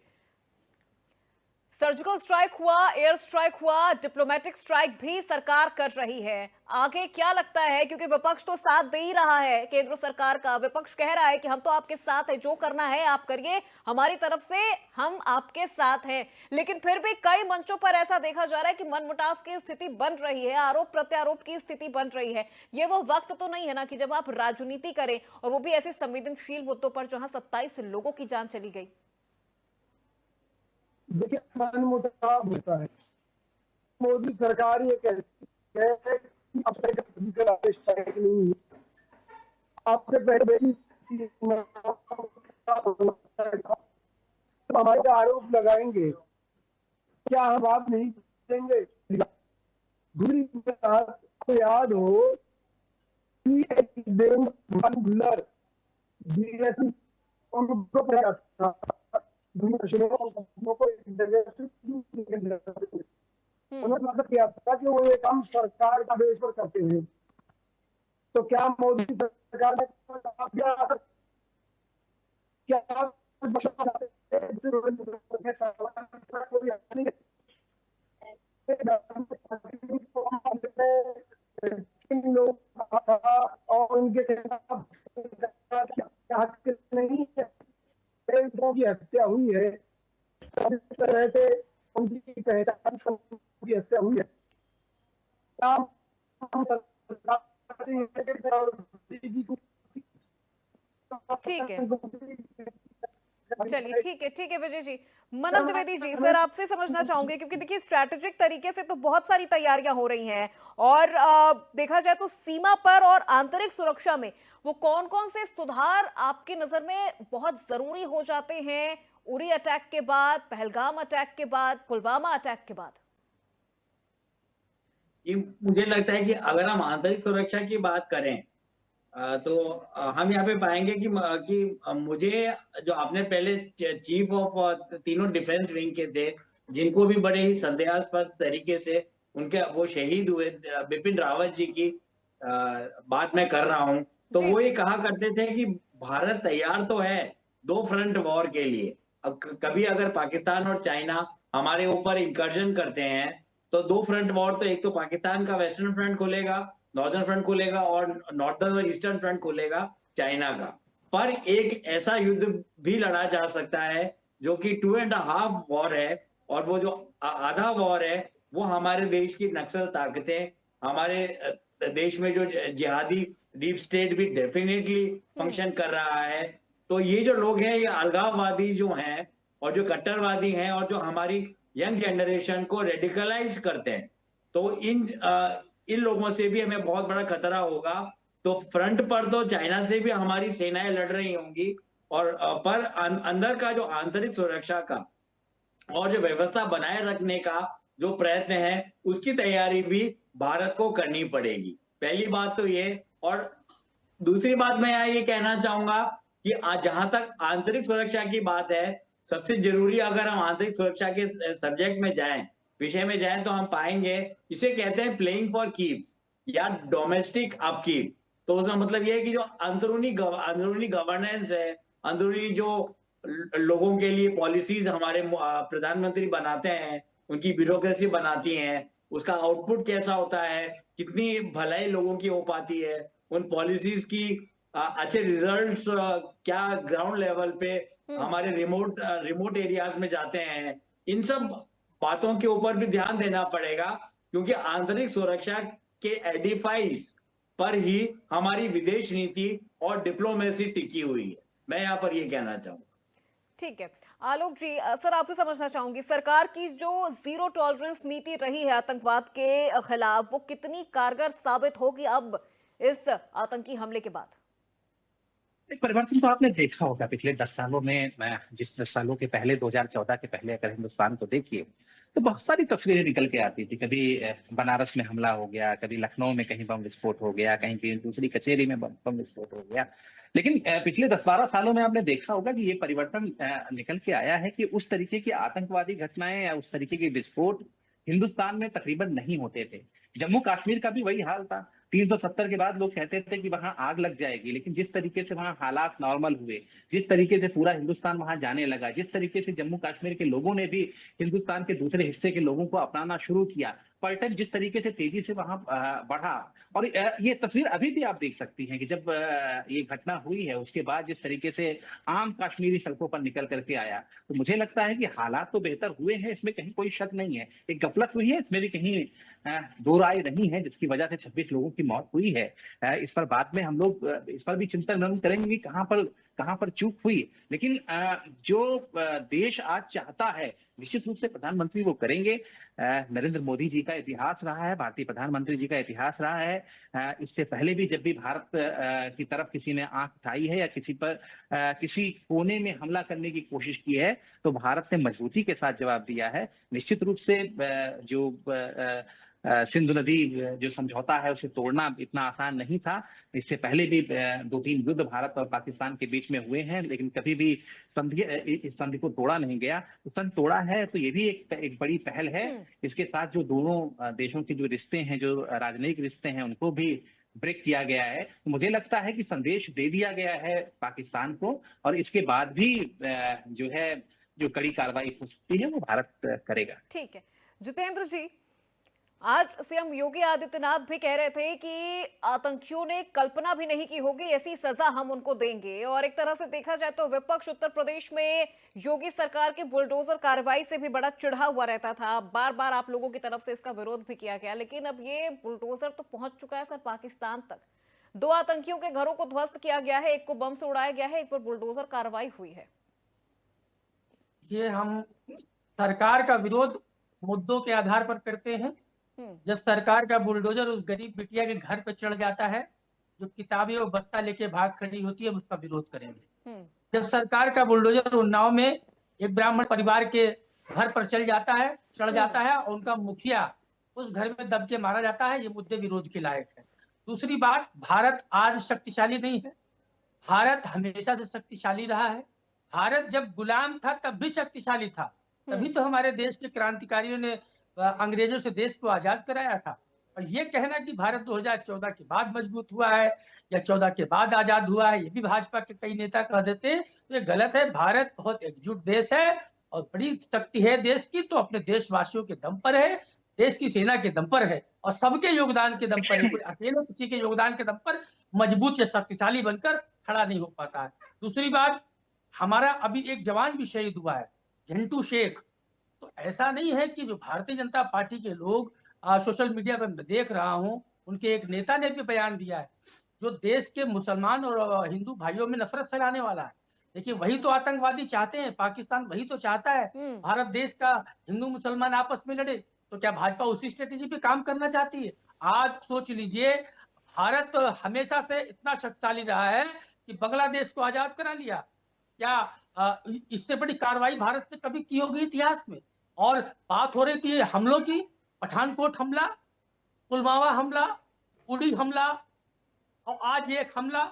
सर्जिकल स्ट्राइक हुआ, एयर स्ट्राइक हुआ, डिप्लोमेटिक स्ट्राइक भी सरकार कर रही है। आगे क्या लगता है, क्योंकि विपक्ष तो साथ दे ही रहा है केंद्र सरकार का, विपक्ष कह रहा है कि हम तो आपके साथ है, जो करना है आप करिए, हमारी तरफ से हम आपके साथ हैं। लेकिन फिर भी कई मंचों पर ऐसा देखा जा रहा है कि मनमुटाव की स्थिति बन रही है, आरोप प्रत्यारोप की स्थिति बन रही है। ये वो वक्त तो नहीं है ना कि जब आप राजनीति करें, और वो भी ऐसे संवेदनशील मुद्दों पर जहां 27 लोगों की जान चली गई। देखिए, मनमुटाव होता है। मोदी सरकार ये कहती है कि अब तक फिजिकल स्ट्राइक नहीं है, आपसे पहले तो हमारे आरोप लगाएंगे, क्या हम आप नहीं देंगे? दूसरी बात आपको याद हो कि भुल्लर बीएससी उनको प्रयास था मतलब क्या था कि वो ये काम सरकार का बेस पर करते हैं। तो क्या मोदी सरकार ने और उनके नहीं है, की हत्या हुई है, इस तरह से उनकी पहचान की हत्या हुई है। ठीक है, चलिए ठीक है विजय जी। मनन द्विवेदी जी, सर आपसे समझना चाहूंगे, क्योंकि देखिए स्ट्रैटेजिक तरीके से तो बहुत सारी तैयारियां हो रही हैं, और देखा जाए तो सीमा पर और आंतरिक सुरक्षा में वो कौन कौन से सुधार आपकी नजर में बहुत जरूरी हो जाते हैं उरी अटैक के बाद, पहलगाम अटैक के बाद, पुलवामा अटैक के बाद? ये मुझे लगता है कि अगर हम आंतरिक सुरक्षा की बात करें तो हम यहाँ पे पाएंगे कि मुझे, जो आपने पहले चीफ ऑफ तीनों डिफेंस विंग के थे, जिनको भी बड़े ही संदेहास्पद तरीके से उनके वो शहीद हुए, बिपिन रावत जी की बात मैं कर रहा हूँ, तो वो ये कहा करते थे कि भारत तैयार तो है 2 फ्रंट वॉर के लिए। अब कभी अगर पाकिस्तान और चाइना हमारे ऊपर इंकर्जन करते हैं तो 2 फ्रंट वॉर, तो एक तो पाकिस्तान का वेस्टर्न फ्रंट खुलेगा, नॉर्दर्न फ्रंट खुलेगा, और नॉर्दर्न और ईस्टर्न फ्रंट खुलेगा चाइना का। पर एक ऐसा युद्ध भी लड़ा जा सकता है जो कि 2.5 वॉर है, और वो जो आधा वॉर है वो हमारे देश की नक्सल ताकतें, हमारे देश में जो जिहादी डीप स्टेट भी डेफिनेटली फंक्शन कर रहा है। तो ये जो लोग हैं, ये अलगाववादी जो हैं और जो कट्टरवादी हैं और जो हमारी यंग जनरेशन को रेडिकलाइज करते हैं, तो इन लोगों से भी हमें बहुत बड़ा खतरा होगा। तो फ्रंट पर तो चाइना से भी हमारी सेनाएं लड़ रही होंगी, और पर अंदर का जो आंतरिक सुरक्षा का और जो व्यवस्था बनाए रखने का जो प्रयत्न है, उसकी तैयारी भी भारत को करनी पड़ेगी। पहली बात तो ये, और दूसरी बात मैं यहाँ ये कहना चाहूंगा कि जहां तक आंतरिक सुरक्षा की बात है, सबसे जरूरी, अगर हम आंतरिक सुरक्षा के सब्जेक्ट में जाएं, विषय में जाएं, तो हम पाएंगे इसे कहते हैं प्लेइंग फॉर कीप्स या डोमेस्टिक अपकीप। तो उसका मतलब ये है कि जो अंदरूनी गवर्नेंस है, अंदरूनी जो लोगों के लिए पॉलिसीज हमारे प्रधानमंत्री बनाते हैं, उनकी ब्यूरोक्रेसी बनाती हैं, उसका आउटपुट कैसा होता है, कितनी भलाई लोगों की हो पाती है, उन पॉलिसीज की अच्छे रिजल्ट्स क्या ग्राउंड लेवल पे हमारे रिमोट एरियाज में जाते हैं, इन सब बातों के ऊपर भी ध्यान देना पड़ेगा, क्योंकि आंतरिक सुरक्षा के एडिफाइस पर ही हमारी विदेश नीति और डिप्लोमेसी टिकी हुई है। मैं यहाँ पर ये कहना चाहूंगा। ठीक है, आलोक जी, सर आपसे समझना चाहूंगी, सरकार की जो जीरो टॉलरेंस नीति रही है आतंकवाद के खिलाफ, वो कितनी कारगर साबित होगी अब इस आतंकी हमले के बाद? परिवर्तन तो आपने देखा होगा पिछले 10 सालों में। जिस 10 सालों के पहले, 2014 के पहले अगर हिंदुस्तान को देखिए, तो बहुत सारी तस्वीरें निकल के आती थी। कभी बनारस में हमला हो गया, कभी लखनऊ में कहीं बम विस्फोट हो गया, कहीं कहीं दूसरी कचेरी में बम विस्फोट हो गया। लेकिन पिछले 10-12 सालों में आपने देखा होगा कि ये परिवर्तन निकल के आया है कि उस तरीके की आतंकवादी घटनाएं या उस तरीके के विस्फोट हिंदुस्तान में तकरीबन नहीं होते थे। जम्मू कश्मीर का भी वही हाल था। 370 के बाद लोग कहते थे कि वहां आग लग जाएगी, लेकिन जिस तरीके से वहां हालात नॉर्मल हुए, जिस तरीके से पूरा हिंदुस्तान वहां जाने लगा, जिस तरीके से जम्मू कश्मीर के लोगों ने भी हिंदुस्तान के दूसरे हिस्से के लोगों को अपनाना शुरू किया, पर्यटन जिस तरीके से तेजी से वहां बढ़ा, और ये तस्वीर अभी भी आप देख सकती हैं कि जब ये घटना हुई है उसके बाद जिस तरीके से आम कश्मीरी सड़कों पर निकल करके आया, तो मुझे लगता है कि हालात तो बेहतर हुए हैं, इसमें कहीं कोई शक नहीं है। एक गफलत हुई है, इसमें भी कहीं दो राय नहीं है, जिसकी वजह से 26 लोगों की मौत हुई है। इस पर बाद में हम लोग इस पर भी चिंतन मनन करेंगे कि कहां पर चूक हुई। लेकिन जो देश आज चाहता है निश्चित रूप से प्रधानमंत्री वो करेंगे। नरेंद्र मोदी जी का इतिहास रहा है, भारतीय प्रधानमंत्री जी का इतिहास रहा है। इससे पहले भी जब भी भारत की तरफ किसी ने आंख उठाई है या किसी पर किसी कोने में हमला करने की कोशिश की है, तो भारत ने मजबूती के साथ जवाब दिया है। निश्चित रूप से जो सिंधु नदी जो समझौता है उसे तोड़ना इतना आसान नहीं था। इससे पहले भी 2-3 युद्ध भारत और पाकिस्तान के बीच में हुए हैं, लेकिन कभी भी इस संधि को तोड़ा नहीं गया। तो संधि तोड़ा है तो ये भी एक बड़ी पहल है। इसके साथ जो दोनों देशों के जो रिश्ते हैं, जो राजनयिक रिश्ते हैं, उनको भी ब्रेक किया गया है। तो मुझे लगता है कि संदेश दे दिया गया है पाकिस्तान को, और इसके बाद भी जो कड़ी कार्रवाई हो सकती है वो भारत करेगा। ठीक है जितेंद्र जी, आज सीएम योगी आदित्यनाथ भी कह रहे थे कि आतंकियों ने कल्पना भी नहीं की होगी ऐसी सजा हम उनको देंगे, और एक तरह से देखा जाए तो विपक्ष उत्तर प्रदेश में योगी सरकार की बुलडोजर कार्रवाई से भी बड़ा चिढ़ा हुआ रहता था। बार बार आप लोगों की तरफ से इसका विरोध भी किया गया, लेकिन अब ये बुलडोजर तो पहुंच चुका है सर पाकिस्तान तक। 2 आतंकियों के घरों को ध्वस्त किया गया है, एक को बम से उड़ाया गया है, एक पर बुलडोजर कार्रवाई हुई है। ये हम सरकार का विरोध मुद्दों के आधार पर करते हैं। जब सरकार का बुलडोजर उस गरीब बिटिया के घर पे चढ़ जाता है, जो किताबें और बस्ता लेके भाग खड़ी होती है, उसका विरोध करेंगे। जब सरकार का बुलडोजर उन्नाव में एक ब्राह्मण परिवार के घर पर चढ़ जाता है और उनका मुखिया उस घर में दब के मारा जाता है, ये मुद्दे विरोध के लायक है। दूसरी बात, भारत आज शक्तिशाली नहीं है, भारत हमेशा से शक्तिशाली रहा है। भारत जब गुलाम था तब भी शक्तिशाली था, तभी तो हमारे देश के क्रांतिकारियों ने अंग्रेजों से देश को आजाद कराया था। और ये कहना कि भारत 2014 के बाद मजबूत हुआ है या 14 के बाद आजाद हुआ है, ये भी भाजपा के कई नेता कह देते हैं, तो ये गलत है। भारत बहुत एकजुट देश है और बड़ी शक्ति है देश की, तो अपने देशवासियों के दम पर है, देश की सेना के दम पर है और सबके योगदान के दम पर है। कोई अकेले किसी के योगदान के दम पर मजबूत या शक्तिशाली बनकर खड़ा नहीं हो पाता है। दूसरी बात, हमारा अभी एक जवान भी शहीद हुआ है, झंटू शेख। तो ऐसा नहीं है कि जो भारतीय जनता पार्टी के लोग सोशल मीडिया पर मैं देख रहा हूं, उनके एक नेता ने भी बयान दिया है जो देश के मुसलमान और हिंदू भाइयों में नफरत फैलाने वाला है। देखिए, वही तो आतंकवादी चाहते हैं, पाकिस्तान वही तो चाहता है भारत देश का हिंदू मुसलमान आपस में लड़े। तो क्या भाजपा उसी स्ट्रेटेजी पे काम करना चाहती है? आज सोच लीजिए, भारत हमेशा से इतना शक्तिशाली रहा है कि बांग्लादेश को आजाद करा लिया। क्या इससे बड़ी कार्रवाई भारत ने कभी की होगी इतिहास में? और बात हो रही थी हमलों की, पठानकोट हमला, पुलवामा हमला, उड़ी हमला, और आज ये एक हमला,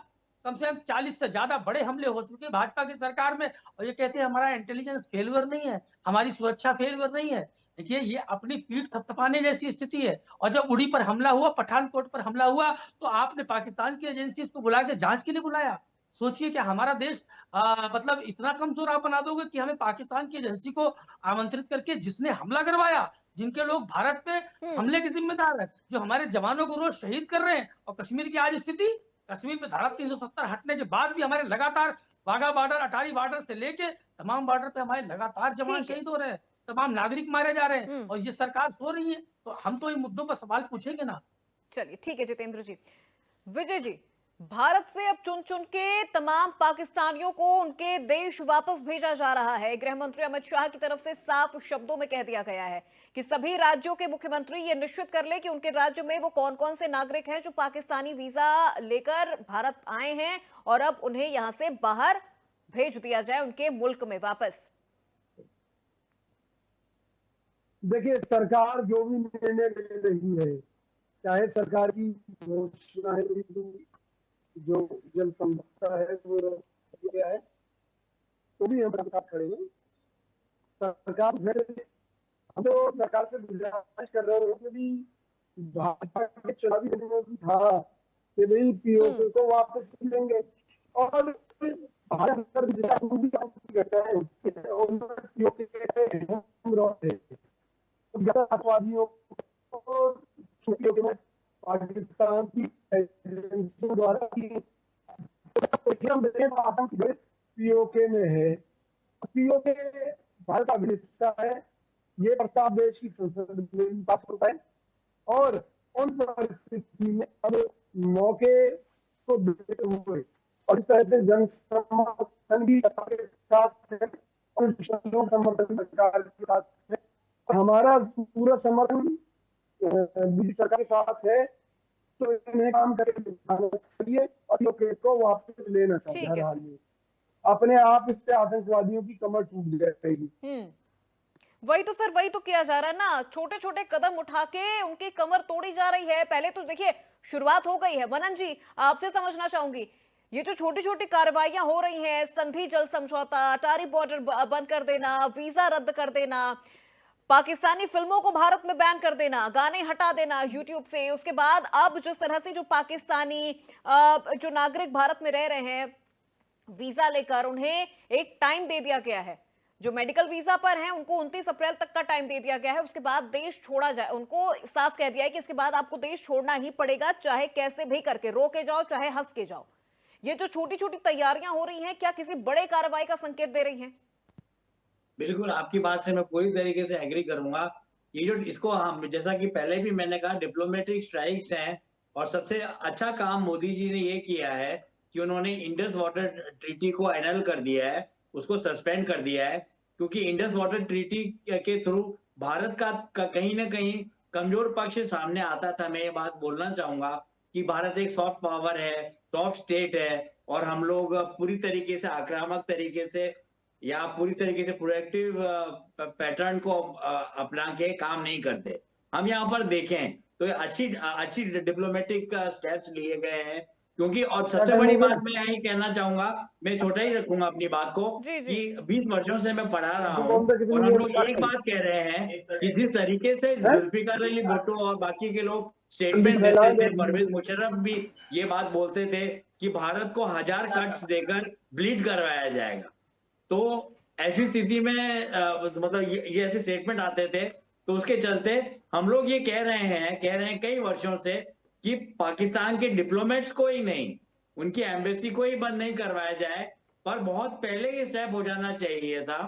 कम से कम 40 से ज्यादा बड़े हमले हो चुके भाजपा की सरकार में। और ये कहते हैं हमारा इंटेलिजेंस फेलियर नहीं है, हमारी सुरक्षा फेलियर नहीं है। देखिए, ये अपनी पीठ थपथपाने जैसी स्थिति है। और जब उड़ी पर हमला हुआ, पठानकोट पर हमला हुआ, तो आपने पाकिस्तान की एजेंसी को बुला के जांच के लिए बुलाया। सोचिए, क्या हमारा देश मतलब इतना कमजोर आप बना दोगे कि हमें पाकिस्तान की एजेंसी को आमंत्रित करके, जिसने हमला करवाया, जिनके लोग भारत पे हमले के जिम्मेदार है, जो हमारे जवानों को रोज शहीद कर रहे हैं, और कश्मीर की आज स्थिति, कश्मीर में धारा 370 हटने के बाद भी हमारे लगातार वाघा बॉर्डर, अटारी बॉर्डर से लेके तमाम बॉर्डर पे हमारे लगातार जवान शहीद हो रहे हैं, तमाम नागरिक मारे जा रहे हैं, और ये सरकार सो रही है। तो हम तो इन मुद्दों पर सवाल पूछेंगे ना। चलिए ठीक है जितेंद्र जी। विजय जी, भारत से अब चुन चुन के तमाम पाकिस्तानियों को उनके देश वापस भेजा जा रहा है। गृह मंत्री अमित शाह की तरफ से साफ शब्दों में कह दिया गया है कि सभी राज्यों के मुख्यमंत्री ये निश्चित कर ले कि उनके राज्य में वो कौन कौन से नागरिक हैं जो पाकिस्तानी वीजा लेकर भारत आए हैं, और अब उन्हें यहां से बाहर भेज दिया जाए उनके मुल्क में वापस। देखिए, सरकार जो भी निर्णय ले रही है, चाहे सरकार की घोषणा है, जो जल संपदा है वो दिया है, तो भी हम साथ खड़े हैं। सरकार हम तो सरकार से गुजारिश कर रहे हैं कि भी भाजपा के चुनावी दिनों की था कि भाई पीओके को वापस लेंगे, और भारत पर भी काम करता है पीओके आतंकवादियों को पीओके में पाकिस्तान की एजेंसियों द्वारा आतंक पीओके में है। पीओके भारत का हिस्सा है। ये प्रस्ताव देश की संसद में पास होता है, और उन परिस्थिति में अब मौके को देखते हुए और इस तरह से जन समर्थन भी सरकार के साथ है और समर्थन सरकार के साथ है, हमारा पूरा समर्थन बीजेपी सरकार के साथ है। तो इन्हें काम करके चाहिए और पीओके को वापस लेना चाहिए। हर हाल में अपने आप इससे आतंकवादियों की कमर टूट जाएगी। वही तो सर, वही तो किया जा रहा है ना, छोटे छोटे कदम उठा के उनकी कमर तोड़ी जा रही है। पहले तो देखिए शुरुआत हो गई है। मनन जी, आपसे समझना चाहूंगी, ये जो छोटी छोटी कार्रवाइयां हो रही हैं, संधि जल समझौता, अटारी बॉर्डर बंद कर देना, वीजा रद्द कर देना, पाकिस्तानी फिल्मों को भारत में बैन कर देना, गाने हटा देना यूट्यूब से, उसके बाद अब जिस तरह से जो पाकिस्तानी जो नागरिक भारत में रह रहे हैं, वीजा लेकर उन्हें एक टाइम दे दिया गया है। जो मेडिकल वीजा पर हैं उनको 29 अप्रैल तक का टाइम दे दिया गया है, उसके बाद देश छोड़ा जाए। उनको साफ कह दिया है कि इसके बाद आपको देश छोड़ना ही पड़ेगा, चाहे कैसे भी करके, रो के जाओ चाहे हंस के जाओ। ये जो छोटी छोटी तैयारियां हो रही हैं, क्या किसी बड़े कार्रवाई का संकेत दे रही हैं? बिल्कुल, आपकी बात से मैं पूरी तरीके से एग्री करूंगा। ये जो इसको हम, जैसा कि पहले भी मैंने कहा, डिप्लोमेटिक स्ट्राइक्स हैं, और सबसे अच्छा काम मोदी जी ने ये किया है कि उन्होंने इंडस वाटर ट्रीटी को एनल कर दिया है, उसको सस्पेंड कर दिया है, क्योंकि इंडस वाटर ट्रीटी के थ्रू भारत का कहीं ना कहीं कमजोर पक्ष सामने आता था। मैं ये बात बोलना चाहूंगा कि भारत एक सॉफ्ट पावर है, सॉफ्ट स्टेट है, और हम लोग पूरी तरीके से आक्रामक तरीके से या पूरी तरीके से प्रोएक्टिव पैटर्न को अपना के काम नहीं करते। हम यहाँ पर देखें तो अच्छी डिप्लोमेटिक स्टेप्स लिए गए हैं, क्योंकि और सबसे बड़ी बात मैं यही कहना चाहूंगा, मैं छोटा ही रखूंगा अपनी बात को, कि 20 वर्षों से मैं पढ़ा रहा हूँ, और हम लोग एक बात कह रहे हैं कि जिस तरीके से जुल्फिकार अली भुट्टो और बाकी के लोग स्टेटमेंट देते थे, परवेज मुशर्रफ भी ये बात बोलते थे कि भारत को 1000 कट्स देकर ब्लीड करवाया जाएगा। तो ऐसी स्थिति में मतलब ये ऐसे स्टेटमेंट आते थे, तो उसके चलते हम लोग ये कह रहे हैं कई वर्षों से कि पाकिस्तान के डिप्लोमेट्स को ही नहीं, उनकी एम्बेसी को ही बंद नहीं करवाया जाए। पर बहुत पहले ये स्टेप हो जाना चाहिए था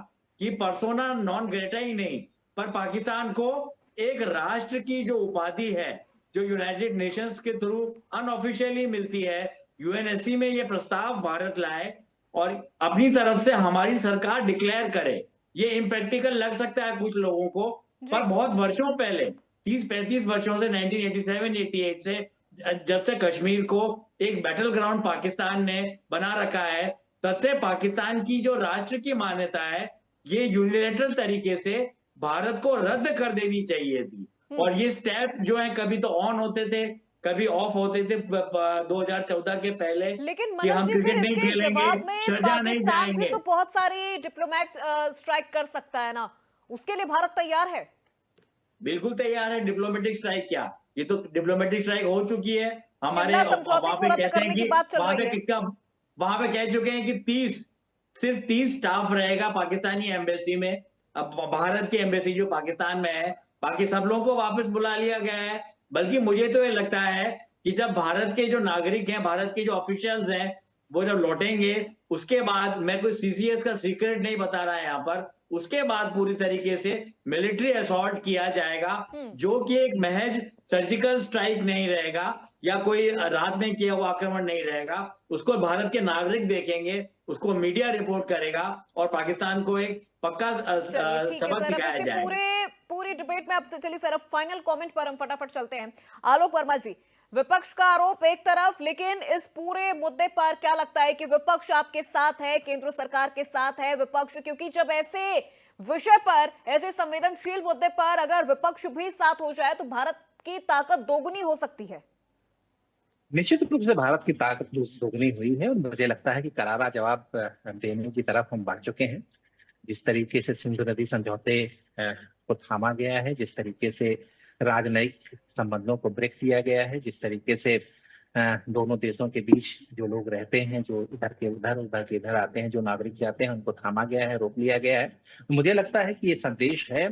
कि पर्सोना नॉन ग्रेटा ही नहीं, पर पाकिस्तान को एक राष्ट्र की जो उपाधि है, जो यूनाइटेड नेशंस के थ्रू अनऑफिशियली मिलती है, यूएनएससी में ये प्रस्ताव भारत लाए और अपनी तरफ से हमारी सरकार डिक्लेयर करे। ये इम्प्रैक्टिकल लग सकता है कुछ लोगों को, पर बहुत वर्षों पहले, 30-35 वर्षों से, 1987-88 से, जब से कश्मीर को एक बैटल ग्राउंड पाकिस्तान ने बना रखा है, तब से पाकिस्तान की जो राष्ट्र की मान्यता है, ये यूनिलैटरल तरीके से भारत को रद्द कर देनी चाहिए थी। और ये स्टेप जो है कभी तो ऑन होते थे, कभी ऑफ होते थे 2014 के पहले, लेकिन कि हम मनन जी, क्रिकेट फिर नहीं इसके खेलेंगे, जवाब में शारजाह नहीं पाकिस्तान भी जाएंगे। तो बहुत सारे डिप्लोमेट्स स्ट्राइक कर सकता है ना, उसके लिए भारत तैयार है? बिल्कुल तैयार है। डिप्लोमेटिक स्ट्राइक क्या, ये तो डिप्लोमेटिक स्ट्राइक हो चुकी है। हमारे शिमला समझौते वहां को पे रद्द कहते हैं करने की कि बात चल वहां रही पे है। कितना, वहां पे कह चुके हैं कि सिर्फ 30 स्टाफ रहेगा पाकिस्तानी एम्बेसी में। अब भारत की एम्बेसी जो पाकिस्तान में है, बाकी सब लोगों को वापस बुला लिया गया है। बल्कि मुझे तो ये लगता है कि जब भारत के जो नागरिक हैं, भारत के जो ऑफिशियल्स हैं, वो जब लौटेंगे, उसके बाद, मैं कोई सीसीएस का सीक्रेट नहीं बता रहा है यहाँ पर, उसके बाद पूरी तरीके से मिलिट्री असॉल्ट किया जाएगा, जो कि एक महज सर्जिकल स्ट्राइक नहीं रहेगा या कोई रात में किया हुआ आक्रमण नहीं रहेगा। उसको भारत के नागरिक देखेंगे, उसको मीडिया रिपोर्ट करेगा, और पाकिस्तान को एक पक्का चलिए ठीक है सबक सर, अब सिखाया इसे जाएगा। पूरी डिबेट में आपसे, चलिए सर, अब फाइनल कमेंट पर हम फटाफट चलते हैं। आलोक वर्मा जी, विपक्ष का आरोप एक तरफ, लेकिन इस पूरे मुद्दे पर क्या लगता है कि विपक्ष आपके साथ है, केंद्र सरकार के साथ है विपक्ष? क्योंकि जब ऐसे विषय पर, ऐसे संवेदनशील मुद्दे पर अगर विपक्ष भी साथ हो जाए तो भारत की ताकत दोगुनी हो सकती है। निश्चित रूप से भारत की ताकत दोगुनी हुई है और मुझे लगता है कि करारा जवाब देने की तरफ हम बढ़ चुके हैं। जिस तरीके से सिंधु नदी समझौते को थामा गया है, जिस तरीके से राजनयिक संबंधों को ब्रेक किया गया है, जिस तरीके से दोनों देशों के बीच जो लोग रहते हैं, जो इधर के उधर उधर के इधर आते हैं, जो नागरिक जाते हैं, उनको थामा गया है, रोक लिया गया है। मुझे लगता है कि ये संदेश है,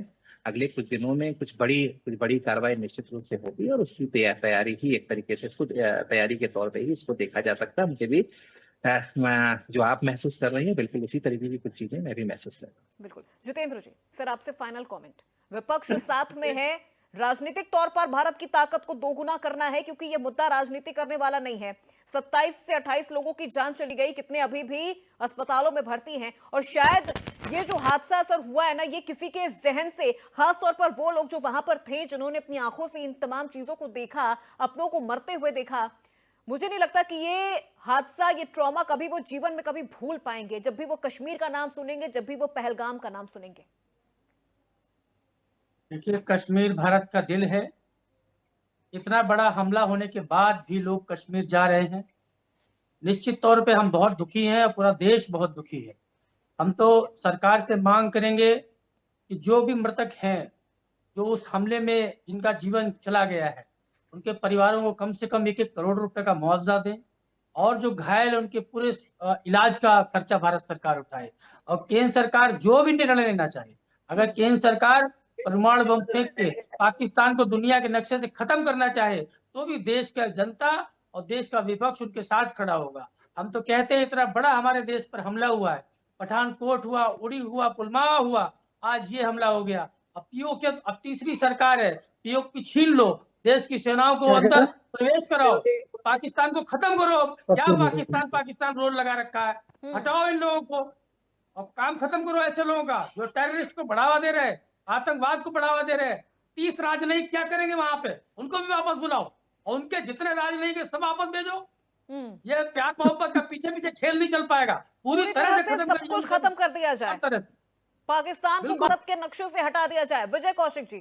अगले कुछ दिनों में कुछ बड़ी कार्रवाई निश्चित रूप से होगी और उसकी तैयारी ही एक तरीके से इसको तैयारी के तौर पे ही इसको देखा जा सकता है। मुझे भी जो आप महसूस कर रही हैं, बिल्कुल उसी तरीके की कुछ चीजें मैं भी महसूस कर रहा हूँ। बिल्कुल। जितेंद्र जी, सर आपसे फाइनल कमेंट। विपक्ष साथ में है, राजनीतिक तौर पर भारत की ताकत को दोगुना करना है, क्योंकि यह मुद्दा राजनीति करने वाला नहीं है। 27 से 28 लोगों की जान चली गई, कितने अभी भी अस्पतालों में भर्ती हैं, और शायद ये जो हादसा असर हुआ है ना, ये किसी के जहन से, खास तौर पर वो लोग जो वहां पर थे, जिन्होंने अपनी आंखों से इन तमाम चीजों को देखा, अपनों को मरते हुए देखा, मुझे नहीं लगता कि ये हादसा, ये ट्रॉमा कभी वो जीवन में कभी भूल पाएंगे, जब भी वो कश्मीर का नाम सुनेंगे, जब भी वो पहलगाम का नाम सुनेंगे। देखिए, कश्मीर भारत का दिल है। इतना बड़ा हमला होने के बाद भी लोग कश्मीर जा रहे हैं। निश्चित तौर पे हम बहुत दुखी हैं और पूरा देश बहुत दुखी है। हम तो सरकार से मांग करेंगे कि जो भी मृतक हैं, जो उस हमले में जिनका जीवन चला गया है, उनके परिवारों को कम से कम 1-1 करोड़ रुपए का मुआवजा दें, और जो घायल है उनके पूरे इलाज का खर्चा भारत सरकार उठाए। और केंद्र सरकार जो भी निर्णय लेना चाहे, अगर केंद्र सरकार परमाणु बम फेंक के पाकिस्तान को दुनिया के नक्शे से खत्म करना चाहे, तो भी देश का जनता और देश का विपक्ष उनके साथ खड़ा होगा। हम तो कहते हैं, इतना बड़ा हमारे देश पर हमला हुआ है, पठानकोट हुआ, उड़ी हुआ, पुलवामा हुआ, आज ये हमला हो गया। अब पीओके, अब तीसरी सरकार है, पीओके छीन लो, देश की सेनाओं को अंदर प्रवेश कराओ, पाकिस्तान को खत्म करो। क्या पाकिस्तान रोल लगा रखा है, हटाओ इन लोगों को और काम खत्म करो ऐसे लोगों का जो टेररिस्ट को बढ़ावा दे रहे हैं, आतंकवाद को बढ़ावा दे रहे हैं। 30 राजनयिक क्या करेंगे वहां पे, उनको भी वापस बुलाओ और उनके जितने राजनयिक सब वापस भेजो। ये प्यार मोहब्बत का पीछे खेल नहीं चल पाएगा। पूरी तरह से सब कुछ खत्म कर दिया जाए, पाकिस्तान को भारत के नक्शे से हटा दिया जाए। विजय कौशिक जी,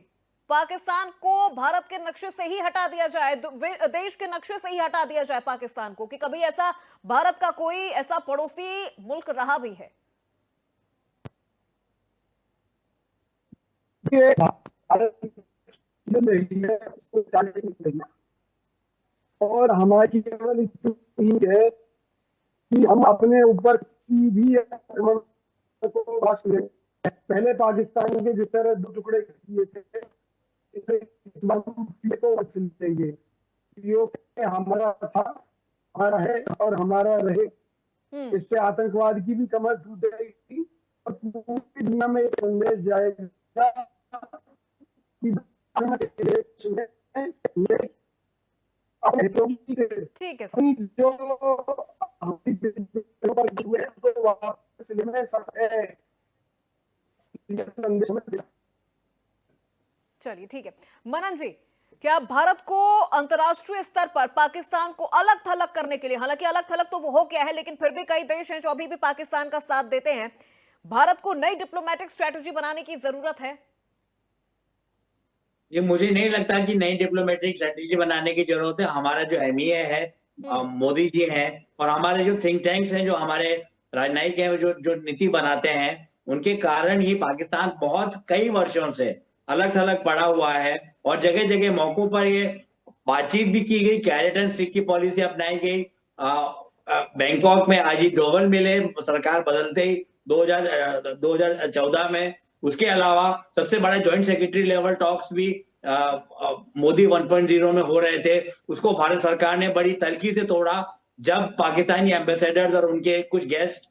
पाकिस्तान को भारत के नक्शे से ही हटा दिया जाए, देश के नक्शे से ही हटा दिया जाए पाकिस्तान को, कि कभी ऐसा भारत का कोई ऐसा पड़ोसी मुल्क रहा भी है? और हमारी केवल इतनी है कि हम अपने ऊपर भी पहले पाकिस्तान के जिस तरह 2 टुकड़े किए थे, इस बार को देंगे। हमारा था, हमारा है और हमारा रहे। इससे आतंकवाद की भी कमर टूट जाएगी और पूरी दुनिया में एक संदेश जाएगा कि ठीक है, चलिए ठीक है। मनन जी, क्या भारत को अंतर्राष्ट्रीय स्तर पर पाकिस्तान को अलग थलग करने के लिए, हालांकि अलग थलग तो वो हो गया है, लेकिन फिर भी कई देश हैं जो अभी भी पाकिस्तान का साथ देते हैं, भारत को नई डिप्लोमेटिक स्ट्रेटजी बनाने की जरूरत है? ये मुझे नहीं लगता कि नई डिप्लोमेटिक स्ट्रेटेजी बनाने की जरूरत है। हमारा जो एमईए है, मोदी जी हैं, और हमारे जो थिंक टैंक्स हैं, जो हमारे राजनयिक हैं, जो नीति बनाते हैं, उनके कारण ही पाकिस्तान बहुत कई वर्षों से अलग थलग पड़ा हुआ है। और जगह जगह मौकों पर ये बातचीत भी की गई, कैरेट एंड स्टिक की पॉलिसी अपनाई गई। बैंकॉक में अजीत डोवल मिले सरकार बदलते ही 2014 में। उसके अलावा सबसे बड़ा ज्वाइंट सेक्रेटरी लेवल टॉक्स भी मोदी 1.0 में हो रहे थे, उसको भारत सरकार ने बड़ी तल्खी से तोड़ा जब पाकिस्तानी एम्बेसडर्स और उनके कुछ गेस्ट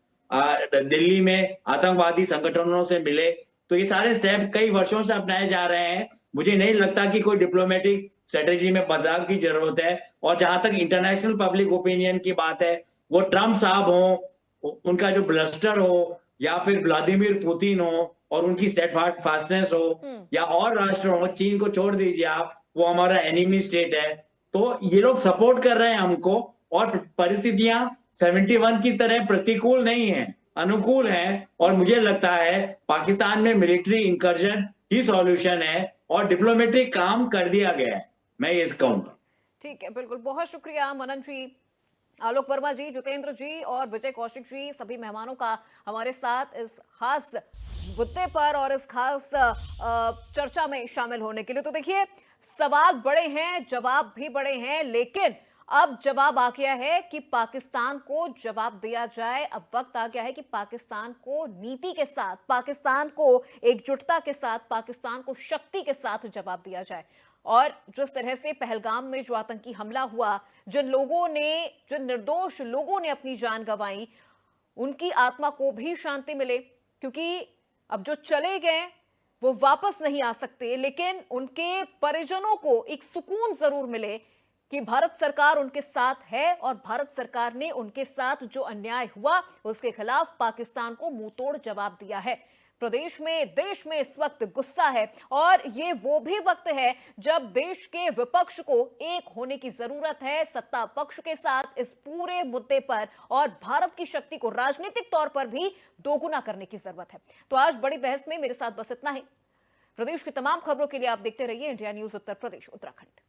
दिल्ली में आतंकवादी संगठनों से मिले। तो ये सारे स्टेप कई वर्षों से अपनाए जा रहे हैं। मुझे नहीं लगता कि कोई डिप्लोमेटिक स्ट्रेटेजी में बदलाव की जरूरत है। और जहां तक इंटरनेशनल पब्लिक ओपिनियन की बात है, वो ट्रम्प साहब हो, उनका जो ब्लस्टर हो, या फिर व्लादिमीर पुतिन हो और उनकी स्टेडफास्टनेस हो, या और राष्ट्र हो, चीन को छोड़ दीजिए आप, वो हमारा एनिमी स्टेट है, तो ये लोग सपोर्ट कर रहे हैं हमको। और परिस्थितियां 71 की तरह प्रतिकूल नहीं है। अनुकूल है और मुझे लगता है पाकिस्तान में मिलिट्री इंकर्जन ही सॉल्यूशन है और डिप्लोमेटिक काम कर दिया गया है, मैं ये कहूंगा। ठीक है, बिल्कुल, बहुत शुक्रिया मनन जी, आलोक वर्मा जी, जितेंद्र जी और विजय कौशिक जी, सभी मेहमानों का हमारे साथ इस खास मुद्दे पर और इस खास चर्चा में शामिल होने के लिए। तो देखिए, सवाल बड़े हैं, जवाब भी बड़े हैं, लेकिन अब जवाब आ गया है कि पाकिस्तान को जवाब दिया जाए। अब वक्त आ गया है कि पाकिस्तान को नीति के साथ, पाकिस्तान को एकजुटता के साथ, पाकिस्तान को शक्ति के साथ जवाब दिया जाए। और जिस तरह से पहलगाम में जो आतंकी हमला हुआ, जिन निर्दोष लोगों ने अपनी जान गंवाई, उनकी आत्मा को भी शांति मिले, क्योंकि अब जो चले गए वो वापस नहीं आ सकते, लेकिन उनके परिजनों को एक सुकून जरूर मिले कि भारत सरकार उनके साथ है और भारत सरकार ने उनके साथ जो अन्याय हुआ उसके खिलाफ पाकिस्तान को मुंहतोड़ जवाब दिया है। प्रदेश में, देश में इस वक्त गुस्सा है और ये वो भी वक्त है जब देश के विपक्ष को एक होने की जरूरत है सत्ता पक्ष के साथ इस पूरे मुद्दे पर, और भारत की शक्ति को राजनीतिक तौर पर भी दोगुना करने की जरूरत है। तो आज बड़ी बहस में मेरे साथ बस इतना ही। प्रदेश की तमाम खबरों के लिए आप देखते रहिए इंडिया न्यूज उत्तर प्रदेश उत्तराखंड।